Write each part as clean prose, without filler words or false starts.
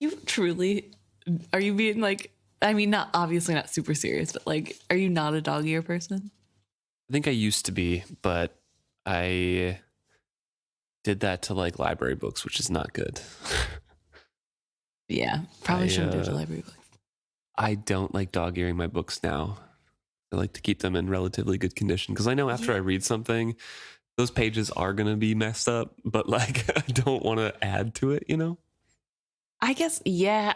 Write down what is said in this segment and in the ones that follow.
You truly, are you being like, I mean, not obviously not super serious, but like, are you not a dog ear person? I think I used to be, but I did that to like library books, which is not good. Yeah, probably shouldn't do it to library books. I don't like dog earing my books now. I like to keep them in relatively good condition because I know after I read something, those pages are going to be messed up, but like I don't want to add to it, you know? I guess, yeah,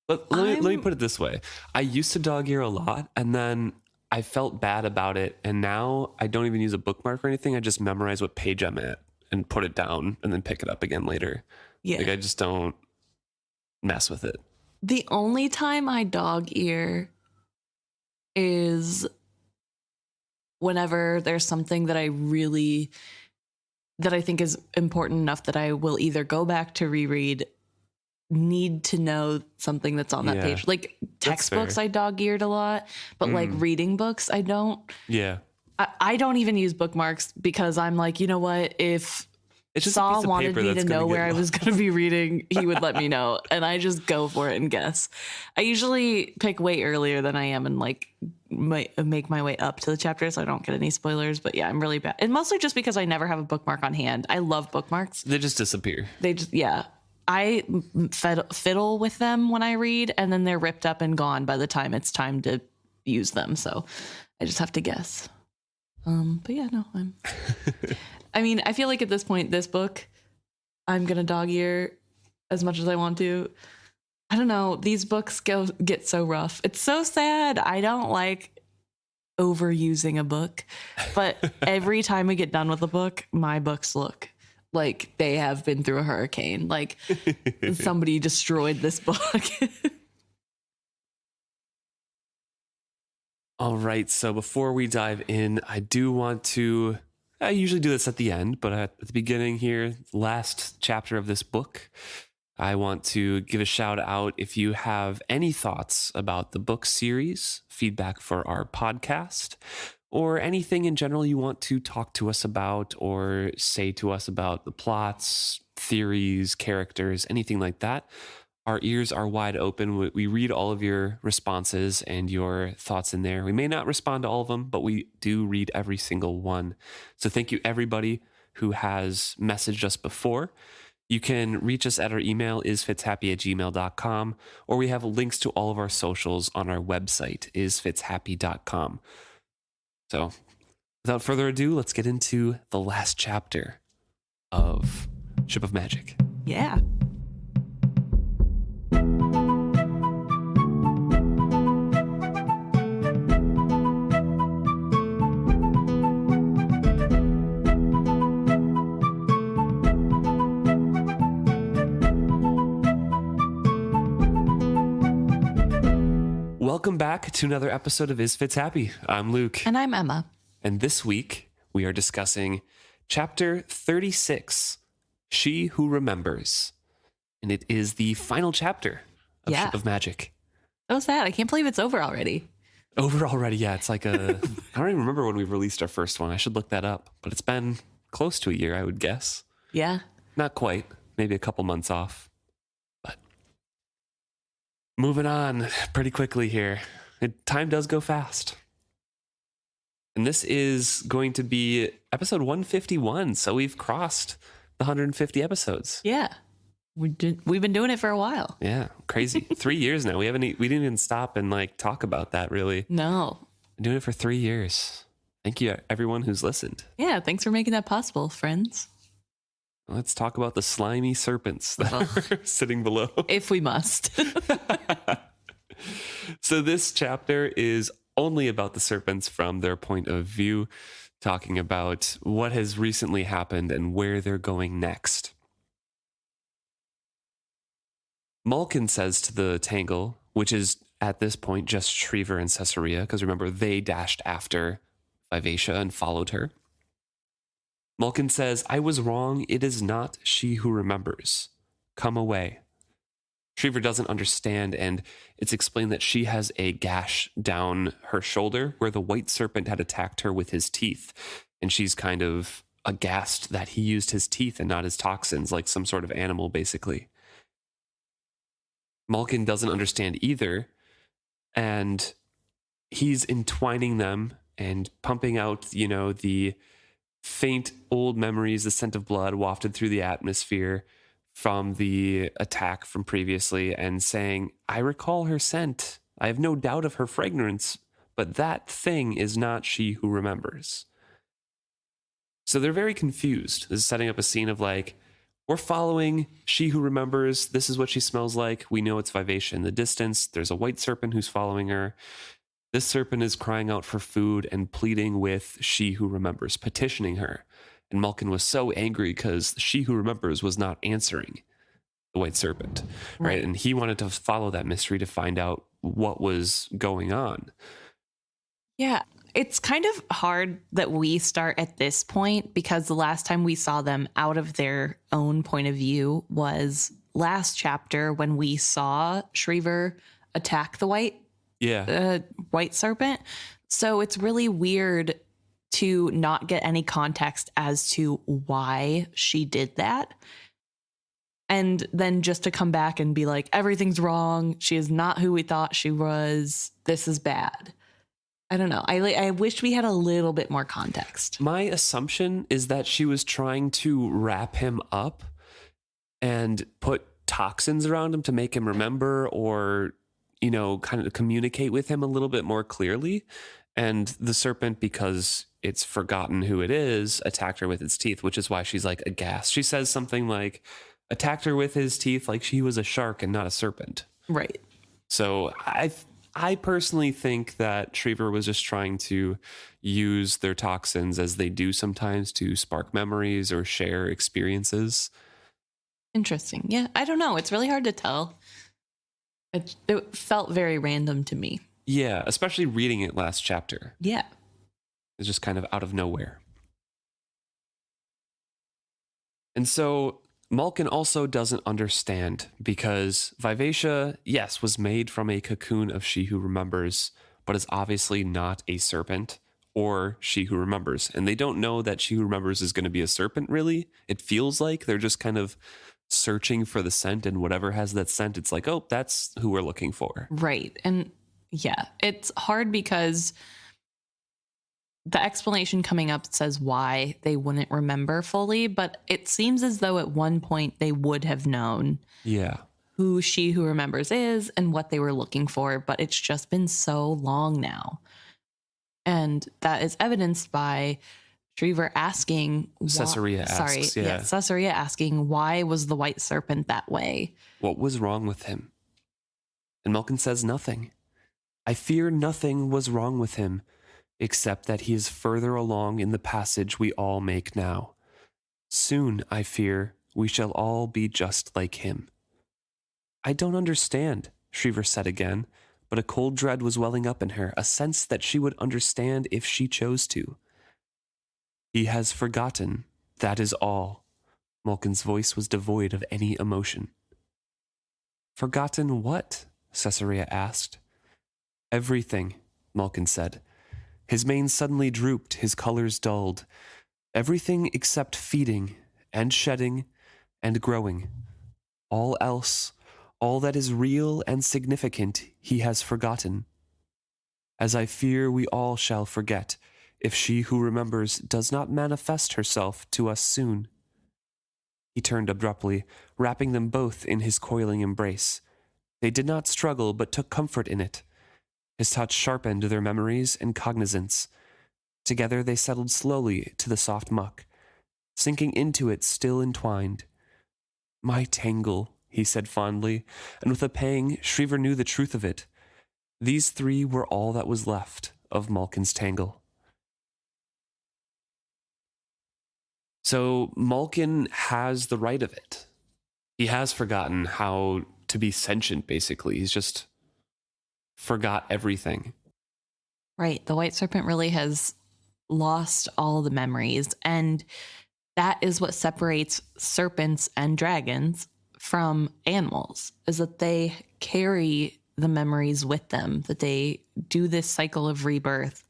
Let me put it this way. I used to dog ear a lot, and then I felt bad about it, and now I don't even use a bookmark or anything. I just memorize what page I'm at and put it down and then pick it up again later. Yeah. Like I just don't mess with it. The only time I dog ear is whenever there's something that I think is important enough that I will either go back to reread, need to know something that's on that page. Like textbooks, I dog eared a lot, but like reading books, I don't. Yeah. I don't even use bookmarks because I'm like, you know what? If Saul wanted me to know where I was going to be reading, he would let me know. And I just go for it and guess. I usually pick way earlier than I am and like make my way up to the chapter so I don't get any spoilers. But yeah, I'm really bad. And mostly just because I never have a bookmark on hand. I love bookmarks. They just disappear. I fiddle with them when I read, and then they're ripped up and gone by the time it's time to use them. So I just have to guess. But yeah, no, I mean, I feel like at this point, this book, I'm going to dog ear as much as I want to. I don't know. These books get so rough. It's so sad. I don't like overusing a book, but every time we get done with a book, my books look like they have been through a hurricane. Like somebody destroyed this book. All right. So before we dive in, I usually do this at the end, but at the beginning here, last chapter of this book, I want to give a shout out if you have any thoughts about the book series, feedback for our podcast, or anything in general you want to talk to us about or say to us about the plots, theories, characters, anything like that. Our ears are wide open. We read all of your responses and your thoughts in there. We may not respond to all of them, but we do read every single one. So thank you, everybody who has messaged us before. You can reach us at our email, isfitshappy@gmail.com, or we have links to all of our socials on our website, isfitshappy.com. So without further ado, let's get into the last chapter of Ship of Magic. Yeah. Welcome back to another episode of Is Fits Happy. I'm Luke. And I'm Emma. And this week we are discussing chapter 36, She Who Remembers. And it is the final chapter of Ship of Magic. So sad. I can't believe it's over already. Over already, yeah. It's like I don't even remember when we released our first one. I should look that up. But it's been close to a year, I would guess. Yeah. Not quite. Maybe a couple months off. But moving on pretty quickly here. Time does go fast. And this is going to be episode 151. So we've crossed the 150 episodes. Yeah. We've been doing it for a while. Yeah. Crazy. 3 years now. We didn't even stop and like talk about that really. No. Been doing it for 3 years. Thank you everyone who's listened. Yeah. Thanks for making that possible, friends. Let's talk about the slimy serpents that are sitting below. If we must. So this chapter is only about the serpents from their point of view, talking about what has recently happened and where they're going next. Maulkin says to the tangle, which is at this point just Shriver and Caesarea, because remember, they dashed after Vivacia and followed her. Maulkin says, "I was wrong. It is not she who remembers. Come away." Shriver doesn't understand, and it's explained that she has a gash down her shoulder where the white serpent had attacked her with his teeth, and she's kind of aghast that he used his teeth and not his toxins, like some sort of animal, basically. Maulkin doesn't understand either, and he's entwining them and pumping out, the faint old memories, the scent of blood wafted through the atmosphere from the attack from previously, and saying, I recall her scent. I have no doubt of her fragrance, but that thing is not she who remembers. So they're very confused. This is setting up a scene of like, we're following she who remembers. This is what she smells like. We know it's Vivacia in the distance. There's a white serpent who's following her. This serpent is crying out for food and pleading with she who remembers, petitioning her. And Maulkin was so angry because she who remembers was not answering the white serpent, right? And he wanted to follow that mystery to find out what was going on. Yeah, it's kind of hard that we start at this point because the last time we saw them out of their own point of view was last chapter when we saw Shriver attack the white serpent. So it's really weird to not get any context as to why she did that. And then just to come back and be like, everything's wrong. She is not who we thought she was. This is bad. I don't know. I wish we had a little bit more context. My assumption is that she was trying to wrap him up and put toxins around him to make him remember, or, kind of communicate with him a little bit more clearly. And the serpent, because it's forgotten who it is, attacked her with its teeth, which is why she's like aghast. She says something like, attacked her with his teeth like she was a shark and not a serpent. Right. So I personally think that Shriver was just trying to use their toxins, as they do sometimes, to spark memories or share experiences. Interesting. Yeah, I don't know. It's really hard to tell. It felt very random to me. Yeah, especially reading it last chapter. Yeah. It's just kind of out of nowhere. And so Maulkin also doesn't understand, because Vivacia, yes, was made from a cocoon of she who remembers, but is obviously not a serpent or she who remembers. And they don't know that she who remembers is going to be a serpent, really. It feels like they're just kind of searching for the scent, and whatever has that scent, it's like, oh, that's who we're looking for. Right. And yeah, it's hard because the explanation coming up says why they wouldn't remember fully, but it seems as though at one point they would have known who she who remembers is and what they were looking for, but it's just been so long now. And that is evidenced by Shriver asking, Caesarea asking, why was the white serpent that way? What was wrong with him? And Maulkin says nothing. I fear nothing was wrong with him, except that he is further along in the passage we all make now. Soon, I fear, we shall all be just like him. I don't understand, Shriver said again, but a cold dread was welling up in her, a sense that she would understand if she chose to. He has forgotten, that is all. Maulkin's voice was devoid of any emotion. Forgotten what? Caesarea asked. Everything, Maulkin said. His mane suddenly drooped, his colors dulled. Everything except feeding and shedding and growing. All else, all that is real and significant, he has forgotten. As I fear we all shall forget, if she who remembers does not manifest herself to us soon. He turned abruptly, wrapping them both in his coiling embrace. They did not struggle, but took comfort in it. His touch sharpened their memories and cognizance. Together they settled slowly to the soft muck, sinking into it still entwined. My tangle, he said fondly, and with a pang Shriver knew the truth of it. These three were all that was left of Maulkin's tangle. So Maulkin has the right of it. He has forgotten how to be sentient, basically. He's just forgot everything. Right. The white serpent really has lost all the memories. And that is what separates serpents and dragons from animals, is that they carry the memories with them, that they do this cycle of rebirth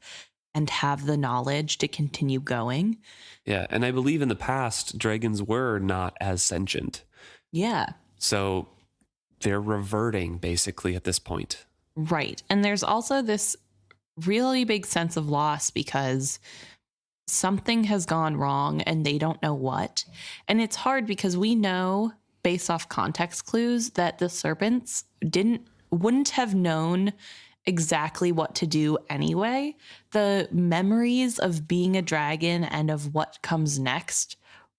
and have the knowledge to continue going. Yeah, and I believe in the past, dragons were not as sentient. Yeah. So they're reverting basically at this point. Right. And there's also this really big sense of loss because something has gone wrong and they don't know what. And it's hard because we know based off context clues that the serpents wouldn't have known exactly what to do anyway. The memories of being a dragon and of what comes next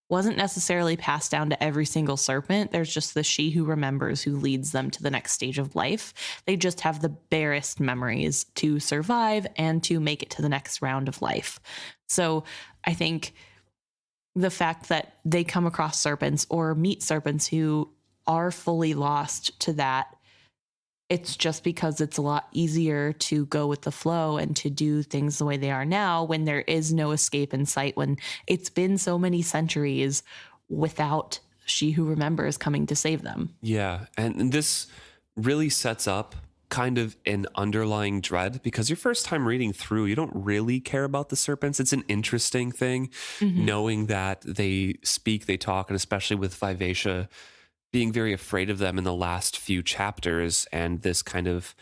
wasn't necessarily passed down to every single serpent. There's just the she who remembers who leads them to the next stage of life. They just have the barest memories to survive and to make it to the next round of life. So I think the fact that they come across serpents or meet serpents who are fully lost to that, it's just because it's a lot easier to go with the flow and to do things the way they are now when there is no escape in sight, when it's been so many centuries without she who remembers coming to save them. Yeah, and this really sets up kind of an underlying dread because your first time reading through, you don't really care about the serpents. It's an interesting thing knowing that they speak, they talk, and especially with Vivacia being very afraid of them in the last few chapters, and this kind of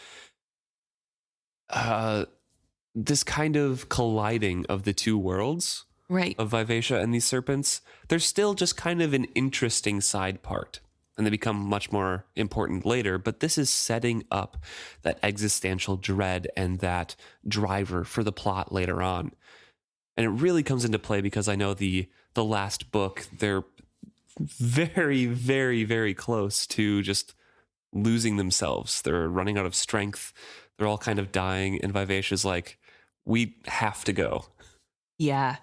colliding of the two worlds, Right. of Vivacia and these serpents. They're still just kind of an interesting side part, and they become much more important later. But this is setting up that existential dread and that driver for the plot later on. And it really comes into play because I know the last book, they're very, very, very close to just losing themselves. They're running out of strength. They're all kind of dying. And Vivacia's like, we have to go. Yeah.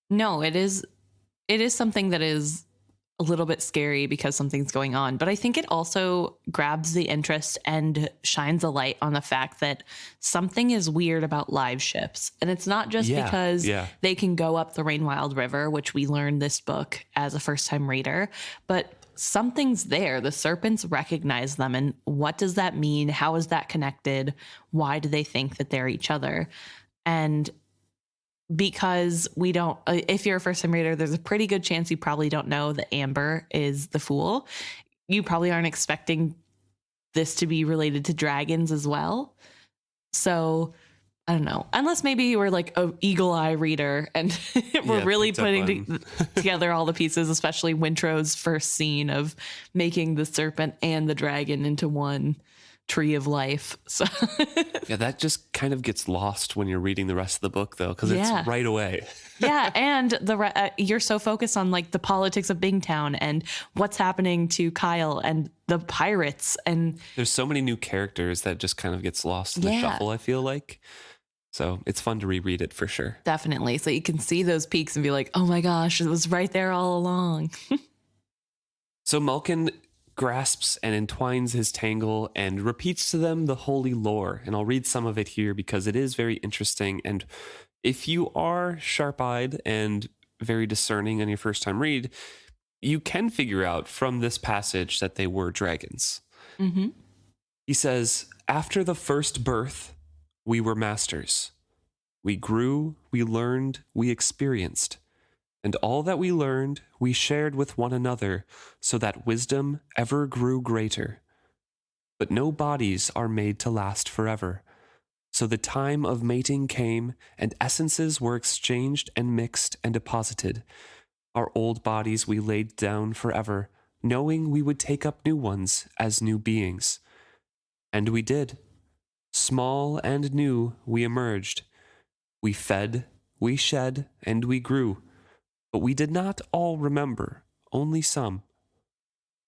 No, it is something that is a little bit scary because something's going on. But I think it also grabs the interest and shines a light on the fact that something is weird about live ships. And it's not just because they can go up the Rainwild River, which we learned this book as a first time reader, but something's there. The serpents recognize them. And what does that mean? How is that connected? Why do they think that they're each other? And because we don't, if you're a first time reader, there's a pretty good chance you probably don't know that Amber is the fool. You probably aren't expecting this to be related to dragons as well. So I don't know, unless maybe you were like a eagle eye reader and we're really putting together all the pieces, especially Wintrow's first scene of making the serpent and the dragon into one tree of life. So yeah, that just kind of gets lost when you're reading the rest of the book, though, because it's right away. Yeah, and you're so focused on like the politics of Bingtown and what's happening to Kyle and the pirates, and there's so many new characters that just kind of gets lost in the shuffle, I feel like. So it's fun to reread it for sure. Definitely. So you can see those peaks and be like, oh my gosh, it was right there all along. So Maulkin grasps and entwines his tangle and repeats to them the holy lore. And I'll read some of it here because it is very interesting. And if you are sharp-eyed and very discerning on your first time read, you can figure out from this passage that they were dragons. Mm-hmm. He says, after the first birth, we were masters. We grew, we learned, we experienced. And all that we learned, we shared with one another, so that wisdom ever grew greater. But no bodies are made to last forever. So the time of mating came, and essences were exchanged and mixed and deposited. Our old bodies we laid down forever, knowing we would take up new ones as new beings. And we did. Small and new we emerged. We fed, we shed, and we grew. But we did not all remember, only some.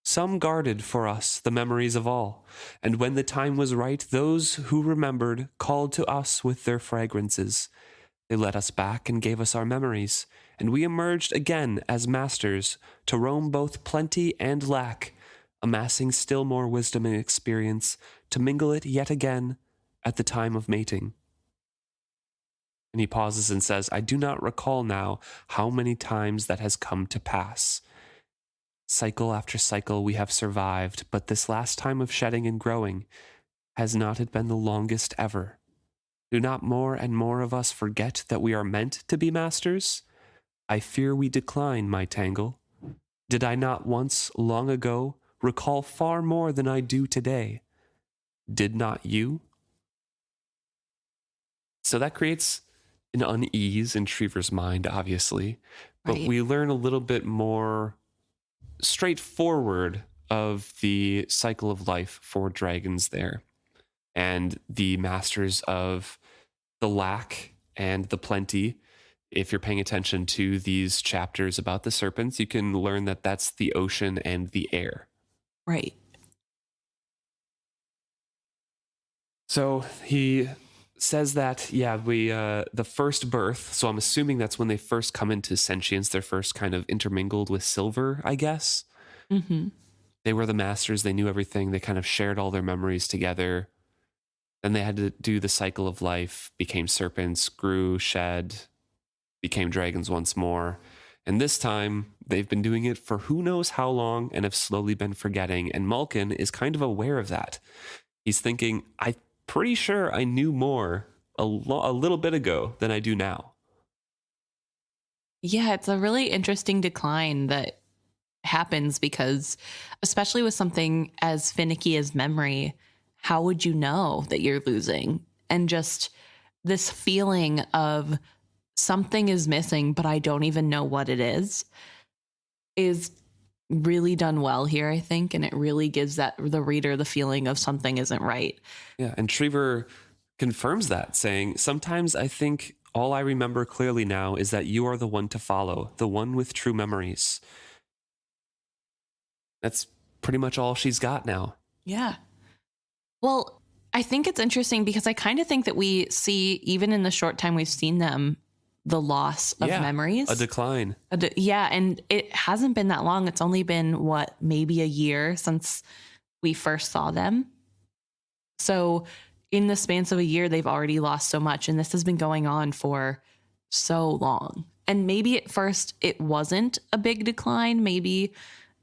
Some guarded for us the memories of all, and when the time was right, those who remembered called to us with their fragrances. They led us back and gave us our memories, and we emerged again as masters to roam both plenty and lack, amassing still more wisdom and experience, to mingle it yet again at the time of mating. And he pauses and says, I do not recall now how many times that has come to pass. Cycle after cycle we have survived, but this last time of shedding and growing, has not it been the longest ever? Do not more and more of us forget that we are meant to be masters? I fear we decline, my tangle. Did I not once, long ago, recall far more than I do today? Did not you? So that creates an unease in Trevor's mind, obviously. But Right. we learn a little bit more straightforward of the cycle of life for dragons there. And the masters of the lack and the plenty. If you're paying attention to these chapters about the serpents, you can learn that that's the ocean and the air. Right. So he says that, the first birth, so I'm assuming that's when they first come into sentience, they're first kind of intermingled with silver, I guess. Mm-hmm. They were the masters, they knew everything, they kind of shared all their memories together. Then they had to do the cycle of life, became serpents, grew, shed, became dragons once more. And this time, they've been doing it for who knows how long and have slowly been forgetting. And Maulkin is kind of aware of that. He's thinking, I'm pretty sure I knew more a little bit ago than I do now. Yeah, it's a really interesting decline that happens because, especially with something as finicky as memory, how would you know that you're losing? And just this feeling of something is missing, but I don't even know what it is really done well here, I think. And it really gives the reader the feeling of something isn't right. Yeah, and Trevor confirms that, saying, sometimes I think all I remember clearly now is that you are the one to follow, the one with true memories. That's pretty much all she's got now. Yeah. Well, I think it's interesting because I kind of think that we see, even in the short time we've seen them, the loss of memories. A decline. And it hasn't been that long. It's only been, maybe a year since we first saw them. So in the span of a year, they've already lost so much. And this has been going on for so long. And maybe at first it wasn't a big decline. Maybe,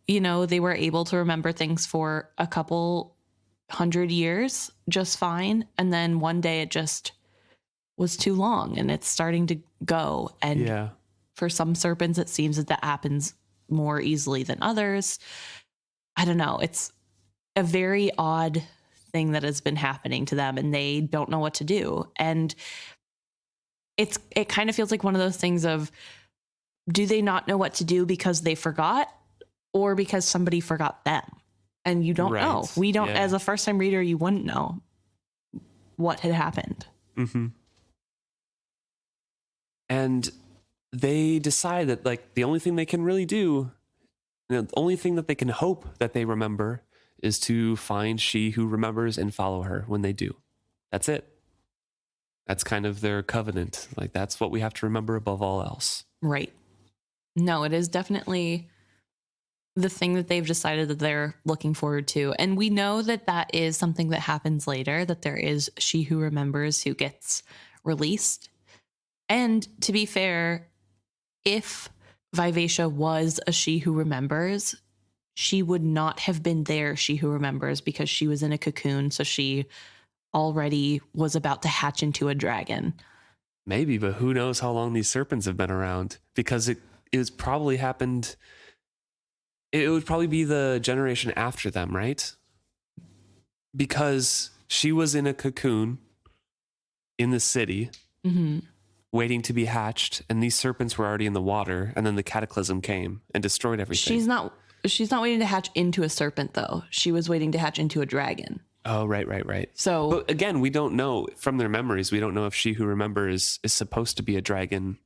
they were able to remember things for a couple 100 years just fine. And then one day it just was too long and it's starting to go. And for some serpents, it seems that happens more easily than others. I don't know. It's a very odd thing that has been happening to them and they don't know what to do. And it kind of feels like one of those things of, do they not know what to do because they forgot or because somebody forgot them? And you don't know. We don't, as a first time reader, you wouldn't know what had happened. Mm-hmm. And they decide that the only thing they can really do, the only thing that they can hope that they remember is to find she who remembers and follow her when they do. That's it. That's kind of their covenant. That's what we have to remember above all else. Right. No, it is definitely the thing that they've decided that they're looking forward to. And we know that is something that happens later, that there is she who remembers who gets released. And to be fair, if Vivacia was a she who remembers, she would not have been there, she who remembers, because she was in a cocoon. So she already was about to hatch into a dragon. Maybe, but who knows how long these serpents have been around, because it was probably happened. It would probably be the generation after them, right? Because she was in a cocoon in the city, waiting to be hatched, and these serpents were already in the water, and then the cataclysm came and destroyed everything. She's not waiting to hatch into a serpent, though. She was waiting to hatch into a dragon. Oh, right. So, but again, we don't know from their memories. We don't know if she who remembers is supposed to be a dragon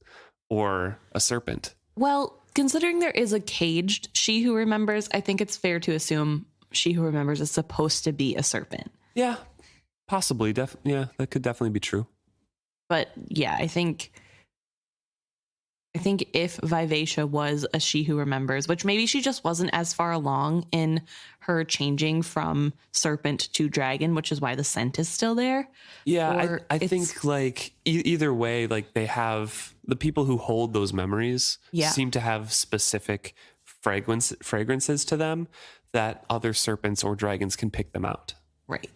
or a serpent. Well, considering there is a caged she who remembers, I think it's fair to assume she who remembers is supposed to be a serpent. Yeah, possibly. That could definitely be true. But yeah, I think if Vivacia was a she who remembers, which maybe she just wasn't as far along in her changing from serpent to dragon, which is why the scent is still there. Yeah, I think either way, they have the people who hold those memories seem to have specific fragrances to them that other serpents or dragons can pick them out. Right.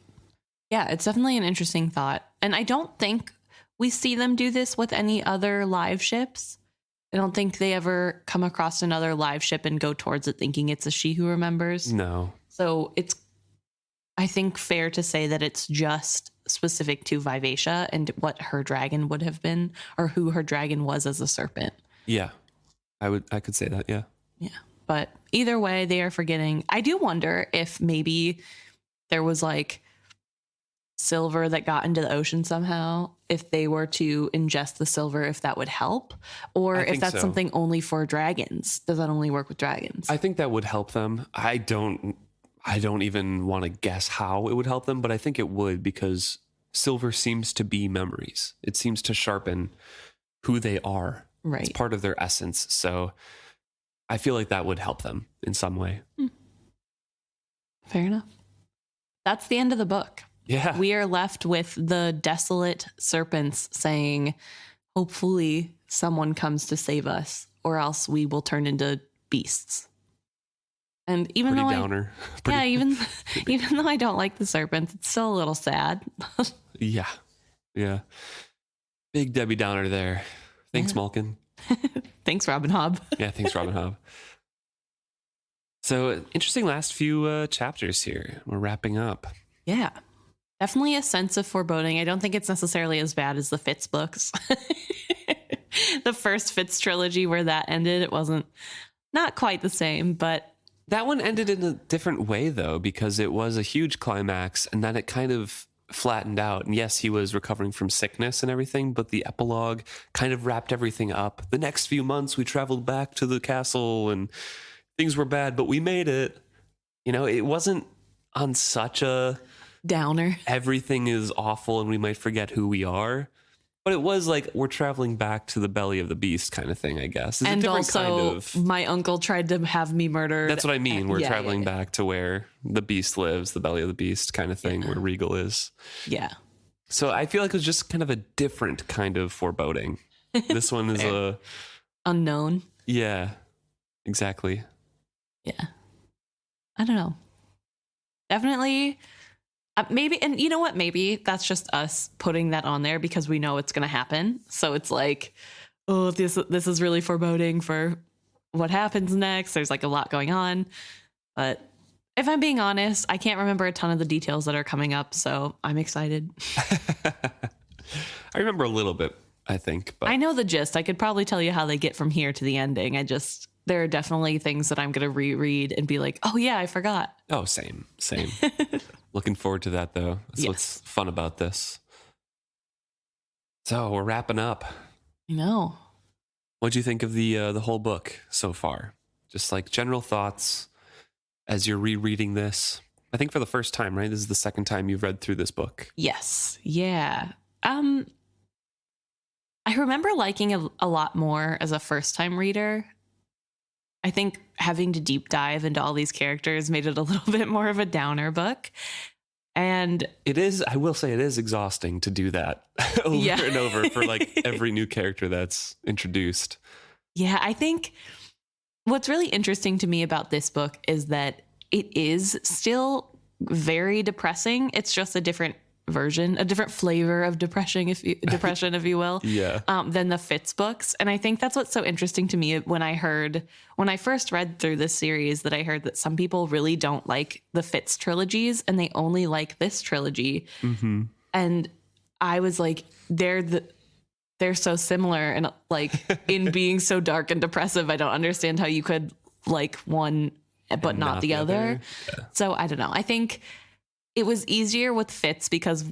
Yeah, it's definitely an interesting thought. And I don't think we see them do this with any other live ships. I don't think they ever come across another live ship and go towards it thinking it's a she who remembers. No. So it's, I think, fair to say that it's just specific to Vivacia and what her dragon would have been, or who her dragon was as a serpent. Yeah. I could say that, yeah. Yeah. But either way, they are forgetting. I do wonder if maybe there was like silver that got into the ocean somehow, if they were to ingest the silver, if that would help, or I if think that's so. something only for dragons. Does that only work with dragons? I think that would help them. I don't even want to guess how it would help them, but I think it would, because silver seems to be memories. It seems to sharpen who they are. Right. It's part of their essence. So I feel like that would help them in some way. Fair enough. That's the end of the book. Yeah. We are left with the desolate serpents saying, hopefully someone comes to save us, or else we will turn into beasts. And even Pretty though downer. even though I don't like the serpents, it's still a little sad. Yeah. Yeah. Big Debbie Downer there. Thanks, Yeah. Maulkin. Thanks, Robin Hobb. Yeah, thanks, Robin Hobb. So, interesting last few chapters here. We're wrapping up. Yeah. Definitely a sense of foreboding. I don't think it's necessarily as bad as the Fitz books. The first Fitz trilogy where that ended, it wasn't not quite the same, but That one ended in a different way, though, because it was a huge climax and then it kind of flattened out. And yes, he was recovering from sickness and everything, but the epilogue kind of wrapped everything up. The next few months, we traveled back to the castle and things were bad, but we made it. You know, it wasn't on such a downer. everything is awful and we might forget who we are. But it was like we're traveling back to the belly of the beast kind of thing, I guess. It's And a different also, kind of. my uncle tried to have me murdered. That's what I mean. We're Yeah, traveling yeah. back to where the beast lives, the belly of the beast kind of thing, where Regal is. Yeah. So I feel like it was just kind of a different kind of foreboding. This one is a. Unknown. Yeah, exactly. Yeah. I don't know. Definitely. Maybe, and you know what? Maybe that's just us putting that on there because we know it's going to happen. So it's like, oh, this is really foreboding for what happens next. There's like a lot going on. But if I'm being honest, I can't remember a ton of the details that are coming up. So I'm excited. I remember a little bit, I think. But I know the gist. I could probably tell you how they get from here to the ending. There are definitely things that I'm going to reread and be like, oh, yeah, I forgot. Oh, same. Looking forward to that, though. That's Yes. what's fun about this. So we're wrapping up. I know. What do you think of the whole book so far? Just like general thoughts as you're rereading this. I think for the first time, right? This is the second time you've read through this book. Yes. Yeah. I remember liking a lot more as a first time reader. I think having to deep dive into all these characters made it a little bit more of a downer book. And It is, I will say, it is exhausting to do that over Yeah. and over for like every new character that's introduced. yeah, I think what's really interesting to me about this book is that it is still very depressing. It's just a different version, a different flavor of depression, if you will. Yeah. Than the Fitz books. And I think that's what's so interesting to me when I first read through this series, that I heard that some people really don't like the Fitz trilogies and they only like this trilogy. Mm-hmm. And I was like, they're so similar and like in being so dark and depressive. I don't understand how you could like one but And not the other. Yeah. So I don't know. I think it was easier with Fitz because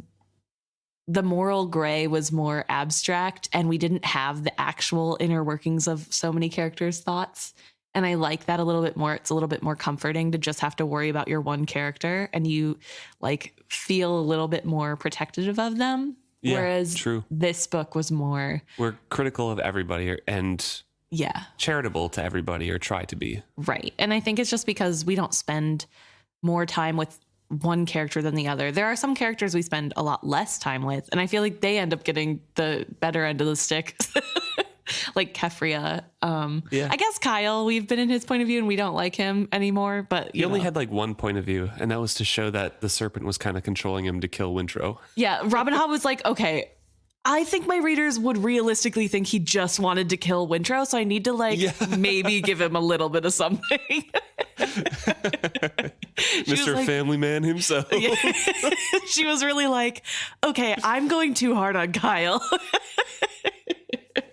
the moral gray was more abstract and we didn't have the actual inner workings of so many characters' thoughts. And I like that a little bit more. It's a little bit more comforting to just have to worry about your one character and you like feel a little bit more protective of them. Yeah, Whereas true. this book was more, We're critical of everybody and yeah, charitable to everybody, or try to be. right. And I think it's just because we don't spend more time with one character than the other. There are some characters we spend a lot less time with, and I feel like they end up getting the better end of the stick. like Kefria. Yeah. I guess Kyle, we've been in his point of view and we don't like him anymore, but He only had like one point of view, and that was to show that the serpent was kind of controlling him to kill Wintrow. yeah, Robin Hobb was like, okay, I think my readers would realistically think he just wanted to kill Wintrow, so I need to maybe give him a little bit of something. Mr. Like, Family Man himself. Yeah. She was really like, okay, I'm going too hard on Kyle.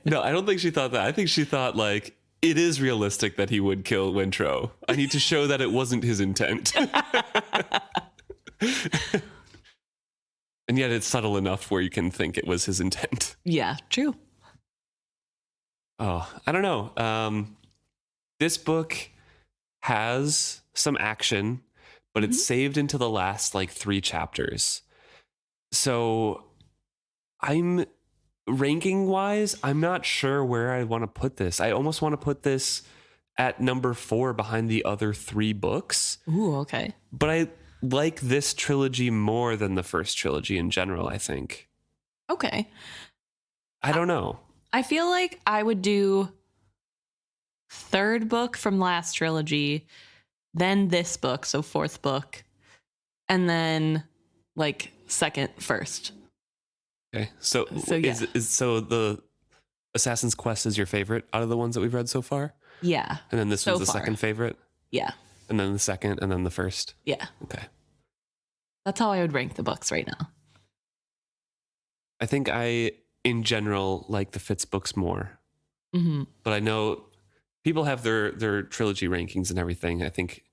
No, I don't think she thought that. I think she thought like, it is realistic that he would kill Wintrow. I need to show that it wasn't his intent. And yet it's subtle enough where you can think it was his intent. Yeah, true. Oh, I don't know. This book has some action, but it's saved into the last like 3 chapters. So I'm ranking wise, I'm not sure where I want to put this. I almost want to put this at number 4 behind the other 3 books. Ooh, okay. But I like this trilogy more than the first trilogy in general, I think. Okay. I don't know. I feel like I would do 3rd book from last trilogy, then this book, so 4th book, and then like 2nd, 1st. Okay. So yeah. So the Assassin's Quest is your favorite out of the ones that we've read so far? Yeah. And then this so one's the far. second favorite? Yeah. And then the second, and then the first? Yeah. Okay. That's how I would rank the books right now. I think I, in general, like the Fitz books more. Mm-hmm. But I know people have their trilogy rankings and everything. I think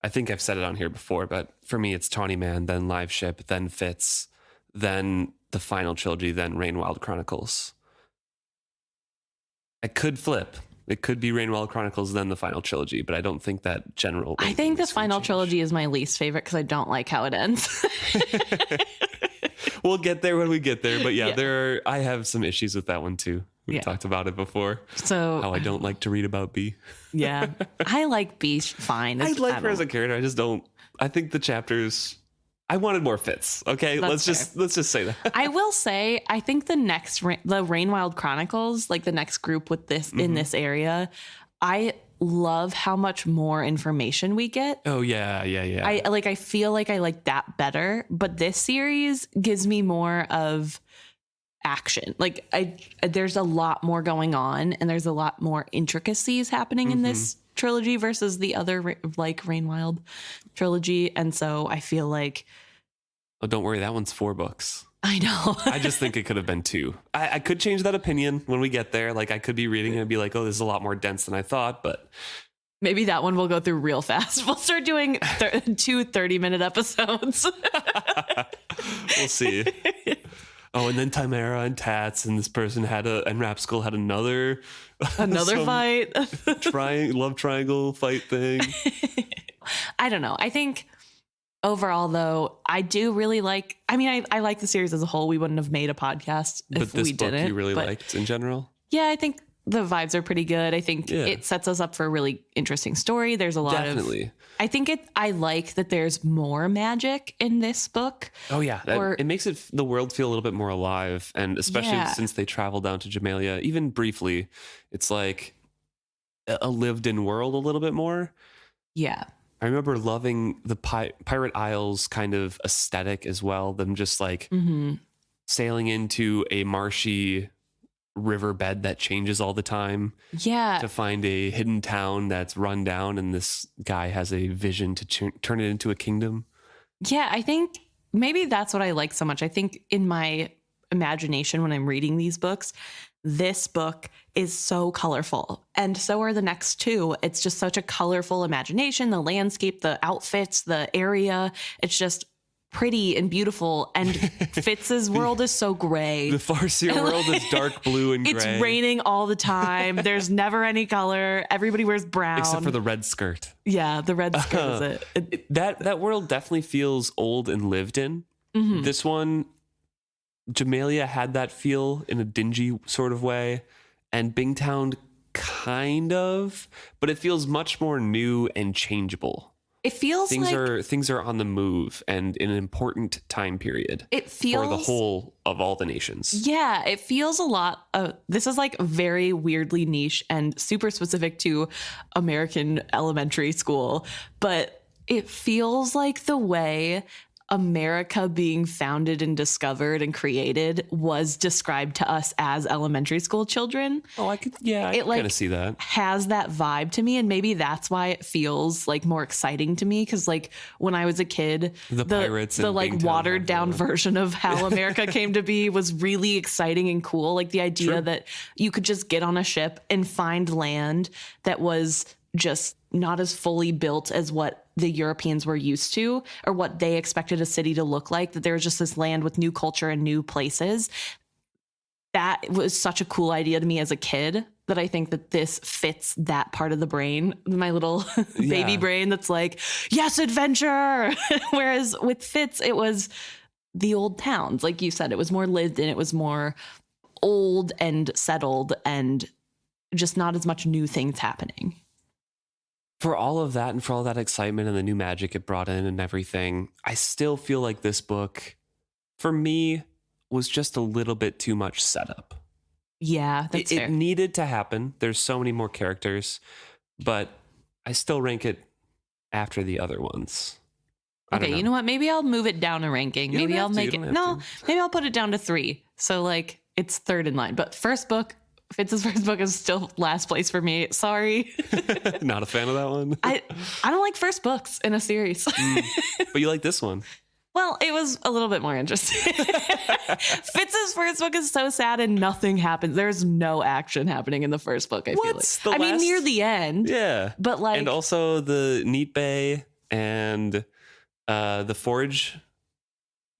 I've said it on here before, but for me, it's Tawny Man, then Liveship, then Fitz, then the final trilogy, then Rainwild Chronicles. I could flip. It could be Rainwild Chronicles, then the final trilogy, but I don't think that general. I think the final trilogy is my least favorite because I don't like how it ends. We'll get there when we get there, but yeah. I have some issues with that one too. We've talked about it before. So how I don't like to read about B. Yeah, I like B fine. I like her as a character. I just don't. I think the chapters. I wanted more Fitz. Okay, let's just say that. I will say, I think the next the Rainwild Chronicles, like the next group with this in this area, I love how much more information we get. Oh yeah. I feel like I like that better, but this series gives me more of action. Like there's a lot more going on, and there's a lot more intricacies happening in this trilogy versus the other like Rainwild trilogy, and so I feel like, oh, don't worry, that one's 4 books. I know. I just think it could have been 2. I could change that opinion when we get there. Like I could be reading it and be like, oh, this is a lot more dense than I thought, but maybe that one will go through real fast. We'll start doing 2 30-minute episodes. We'll see. Oh, and then Timera and Tats and this person and Rapskull had another fight. Love triangle fight thing. I don't know. I think overall, though, I do really like. I mean, I like the series as a whole. We wouldn't have made a podcast if we didn't. But this book you really liked in general? Yeah, I think the vibes are pretty good. I think it sets us up for a really interesting story. There's a lot of. I think I like that there's more magic in this book. Oh yeah, it makes the world feel a little bit more alive, and especially since they travel down to Jamalia, even briefly, it's like a lived-in world a little bit more. Yeah. I remember loving the Pirate Isles kind of aesthetic as well. Them just like sailing into a marshy riverbed that changes all the time. Yeah. To find a hidden town that's run down, and this guy has a vision to turn it into a kingdom. Yeah, I think maybe that's what I like so much. I think in my imagination when I'm reading these books, this book is so colorful, and so are the next 2. It's just such a colorful imagination, the landscape, the outfits, the area. It's just pretty and beautiful, and Fitz's world is so gray. The Farseer world is dark blue and gray. It's raining all the time. There's never any color. Everybody wears brown. Except for the red skirt. Yeah, the red skirt is it. That world definitely feels old and lived in. This one, Jamalia had that feel in a dingy sort of way, and Bingtown kind of, but it feels much more new and changeable. It feels things are on the move and in an important time period. It feels for the whole of all the nations. Yeah, it feels a lot of, this is like very weirdly niche and super specific to American elementary school, but it feels like the way America being founded and discovered and created was described to us as elementary school children. Oh, I kind of see that. Has that vibe to me, and maybe that's why it feels like more exciting to me, because like when I was a kid, the pirates, the like watered down version of how America came to be was really exciting and cool. Like the idea that you could just get on a ship and find land that was just not as fully built as what the Europeans were used to or what they expected a city to look like, that there was just this land with new culture and new places. That was such a cool idea to me as a kid that I think that this fits that part of the brain, my little baby brain that's like, yes, adventure. Whereas with Fitz, it was the old towns. Like you said, it was more lived in, it was more old and settled and just not as much new things happening. For all of that and for all that excitement and the new magic it brought in and everything, I still feel like this book, for me, was just a little bit too much setup. Yeah, that's fair. It needed to happen. There's so many more characters, but I still rank it after the other ones. Okay, you know what? Maybe I'll move it down a ranking. Maybe I'll make it. No, maybe I'll put it down to 3. So like it's third in line. But first book, Fitz's first book is still last place for me. Sorry. Not a fan of that one. I don't like first books in a series. But you like this one. Well, it was a little bit more interesting. Fitz's first book is so sad and nothing happens. There's no action happening in the first book, I feel like. I mean, near the end. Yeah. But like. And also the Neat Bay and the Forge,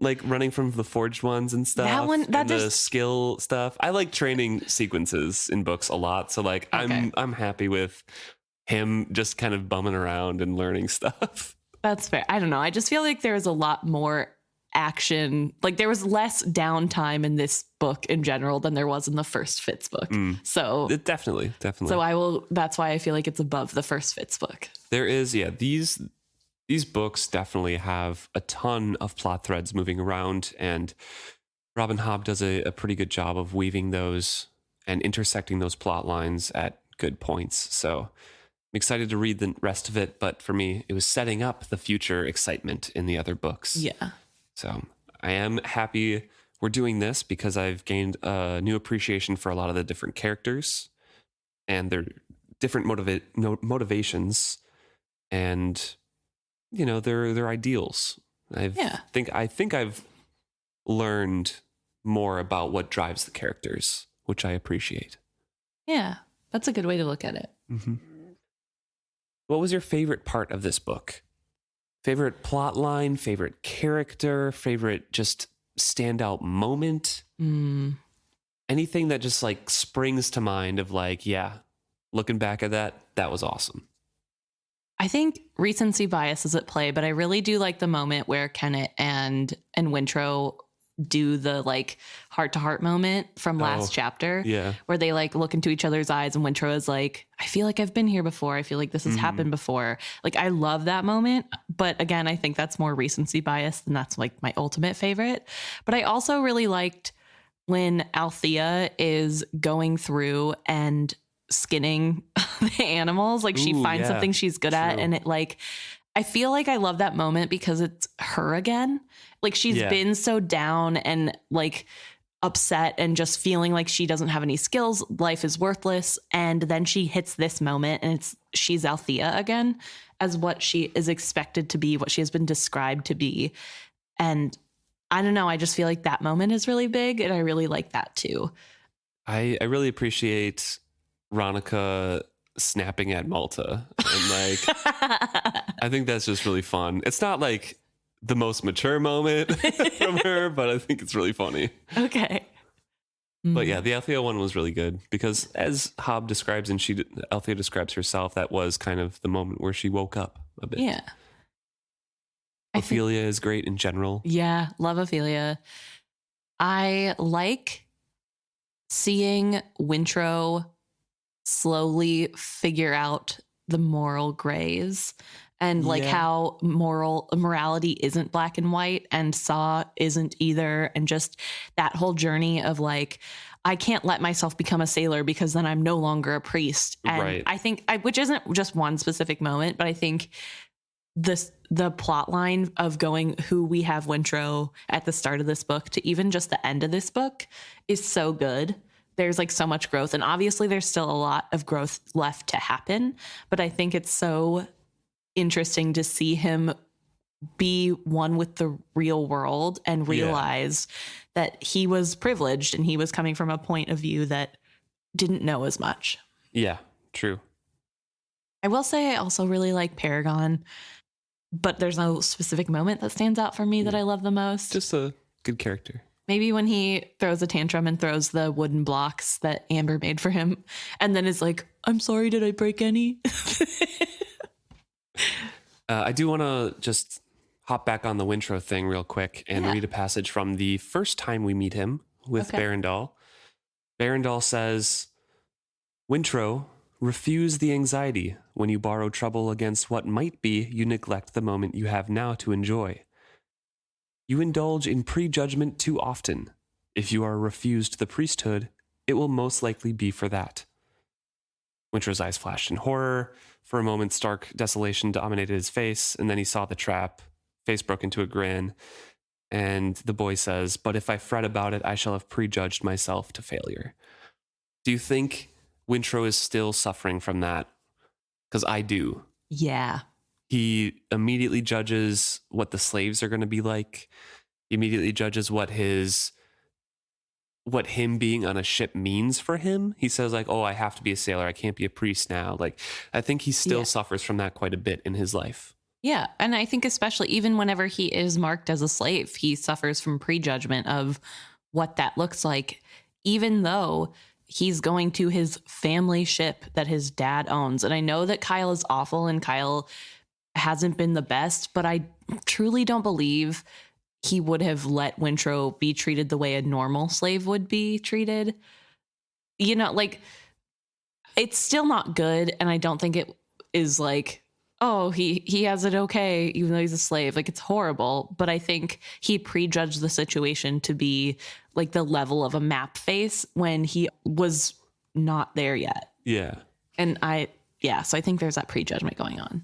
like running from the forged ones and stuff. That one, that and the skill stuff. I like training sequences in books a lot. So like I'm happy with him just kind of bumming around and learning stuff. That's fair. I don't know. I just feel like there was a lot more action. Like there was less downtime in this book in general than there was in the first Fitz book. So it definitely. So that's why I feel like it's above the first Fitz book. There is, these books definitely have a ton of plot threads moving around, and Robin Hobb does a pretty good job of weaving those and intersecting those plot lines at good points. So I'm excited to read the rest of it, but for me, it was setting up the future excitement in the other books. Yeah. So I am happy we're doing this because I've gained a new appreciation for a lot of the different characters and their different motivations and their ideals. I think I've learned more about what drives the characters, which I appreciate. Yeah, that's a good way to look at it. Mm-hmm. What was your favorite part of this book? Favorite plot line, favorite character, favorite just standout moment? Anything that just like springs to mind of like, yeah, looking back at that was awesome. I think recency bias is at play, but I really do like the moment where Kenneth and Wintrow do the like heart to heart moment from last chapter. Yeah. Where they like look into each other's eyes and Wintrow is like, I feel like I've been here before. I feel like this has happened before. Like I love that moment. But again, I think that's more recency bias and that's like my ultimate favorite. But I also really liked when Althea is going through and skinning the animals. Like she finds something she's good at. And it like, I feel like I love that moment because it's her again. Like she's been so down and like upset and just feeling like she doesn't have any skills. Life is worthless. And then she hits this moment and she's Althea again as what she is expected to be, what she has been described to be. And I don't know. I just feel like that moment is really big. And I really like that too. I really appreciate Ronica snapping at Malta. And like, I think that's just really fun. It's not like the most mature moment from her, but I think it's really funny. Okay. But yeah, the Althea one was really good because as Hobb describes and Althea describes herself, that was kind of the moment where she woke up a bit. Yeah. Ophelia is great in general. Yeah. Love Ophelia. I like seeing Wintrow slowly figure out the moral grays and like Yeah. how morality isn't black and white and Saw isn't either. And just that whole journey of like, I can't let myself become a sailor because then I'm no longer a priest. And Right. I think, which isn't just one specific moment, but I think the plot line of going who we have Wintro at the start of this book to even just the end of this book is so good. There's like so much growth, and obviously there's still a lot of growth left to happen, but I think it's so interesting to see him be one with the real world and realize that he was privileged and he was coming from a point of view that didn't know as much. Yeah, true. I will say I also really like Paragon, but there's no specific moment that stands out for me that I love the most. Just a good character. Maybe when he throws a tantrum and throws the wooden blocks that Amber made for him and then is like, I'm sorry, did I break any? I do want to just hop back on the Wintro thing real quick and read a passage from the first time we meet him with Barandal. Barandal says, Wintro, refuse the anxiety. When you borrow trouble against what might be, you neglect the moment you have now to enjoy. You indulge in prejudgment too often. If you are refused the priesthood, it will most likely be for that. Wintro's eyes flashed in horror. For a moment, stark desolation dominated his face, and then he saw the trap. Face broke into a grin, and the boy says, but if I fret about it, I shall have prejudged myself to failure. Do you think Wintro is still suffering from that? Because I do. Yeah. He immediately judges what the slaves are going to be like. He immediately judges what him being on a ship means for him. He says like, oh, I have to be a sailor. I can't be a priest now. Like, I think he still suffers from that quite a bit in his life. Yeah. And I think especially even whenever he is marked as a slave, he suffers from prejudgment of what that looks like, even though he's going to his family ship that his dad owns. And I know that Kyle is awful and Kyle hasn't been the best, but I truly don't believe he would have let Wintro be treated the way a normal slave would be treated. You know, like, it's still not good. And I don't think it is like, oh, he has it okay, even though he's a slave. Like, it's horrible. But I think he prejudged the situation to be like the level of a map face when he was not there yet. Yeah. And so I think there's that prejudgment going on.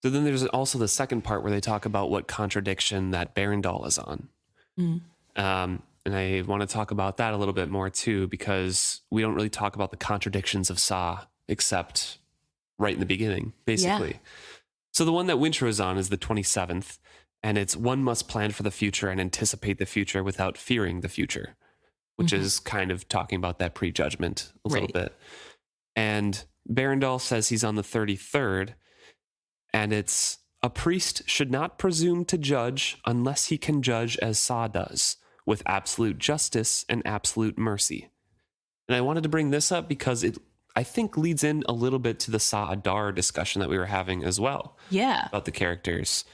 So then there's also the second part where they talk about what contradiction that Barandal is on. And I want to talk about that a little bit more too, because we don't really talk about the contradictions of Saw except right in the beginning, basically. Yeah. So the one that Wintro is on is the 27th, and it's one must plan for the future and anticipate the future without fearing the future, which is kind of talking about that prejudgment a little bit. And Barandal says he's on the 33rd, and it's, a priest should not presume to judge unless he can judge as Saw does, with absolute justice and absolute mercy. And I wanted to bring this up because it, I think, leads in a little bit to the Saw Adar discussion that we were having as well. Yeah. About the characters.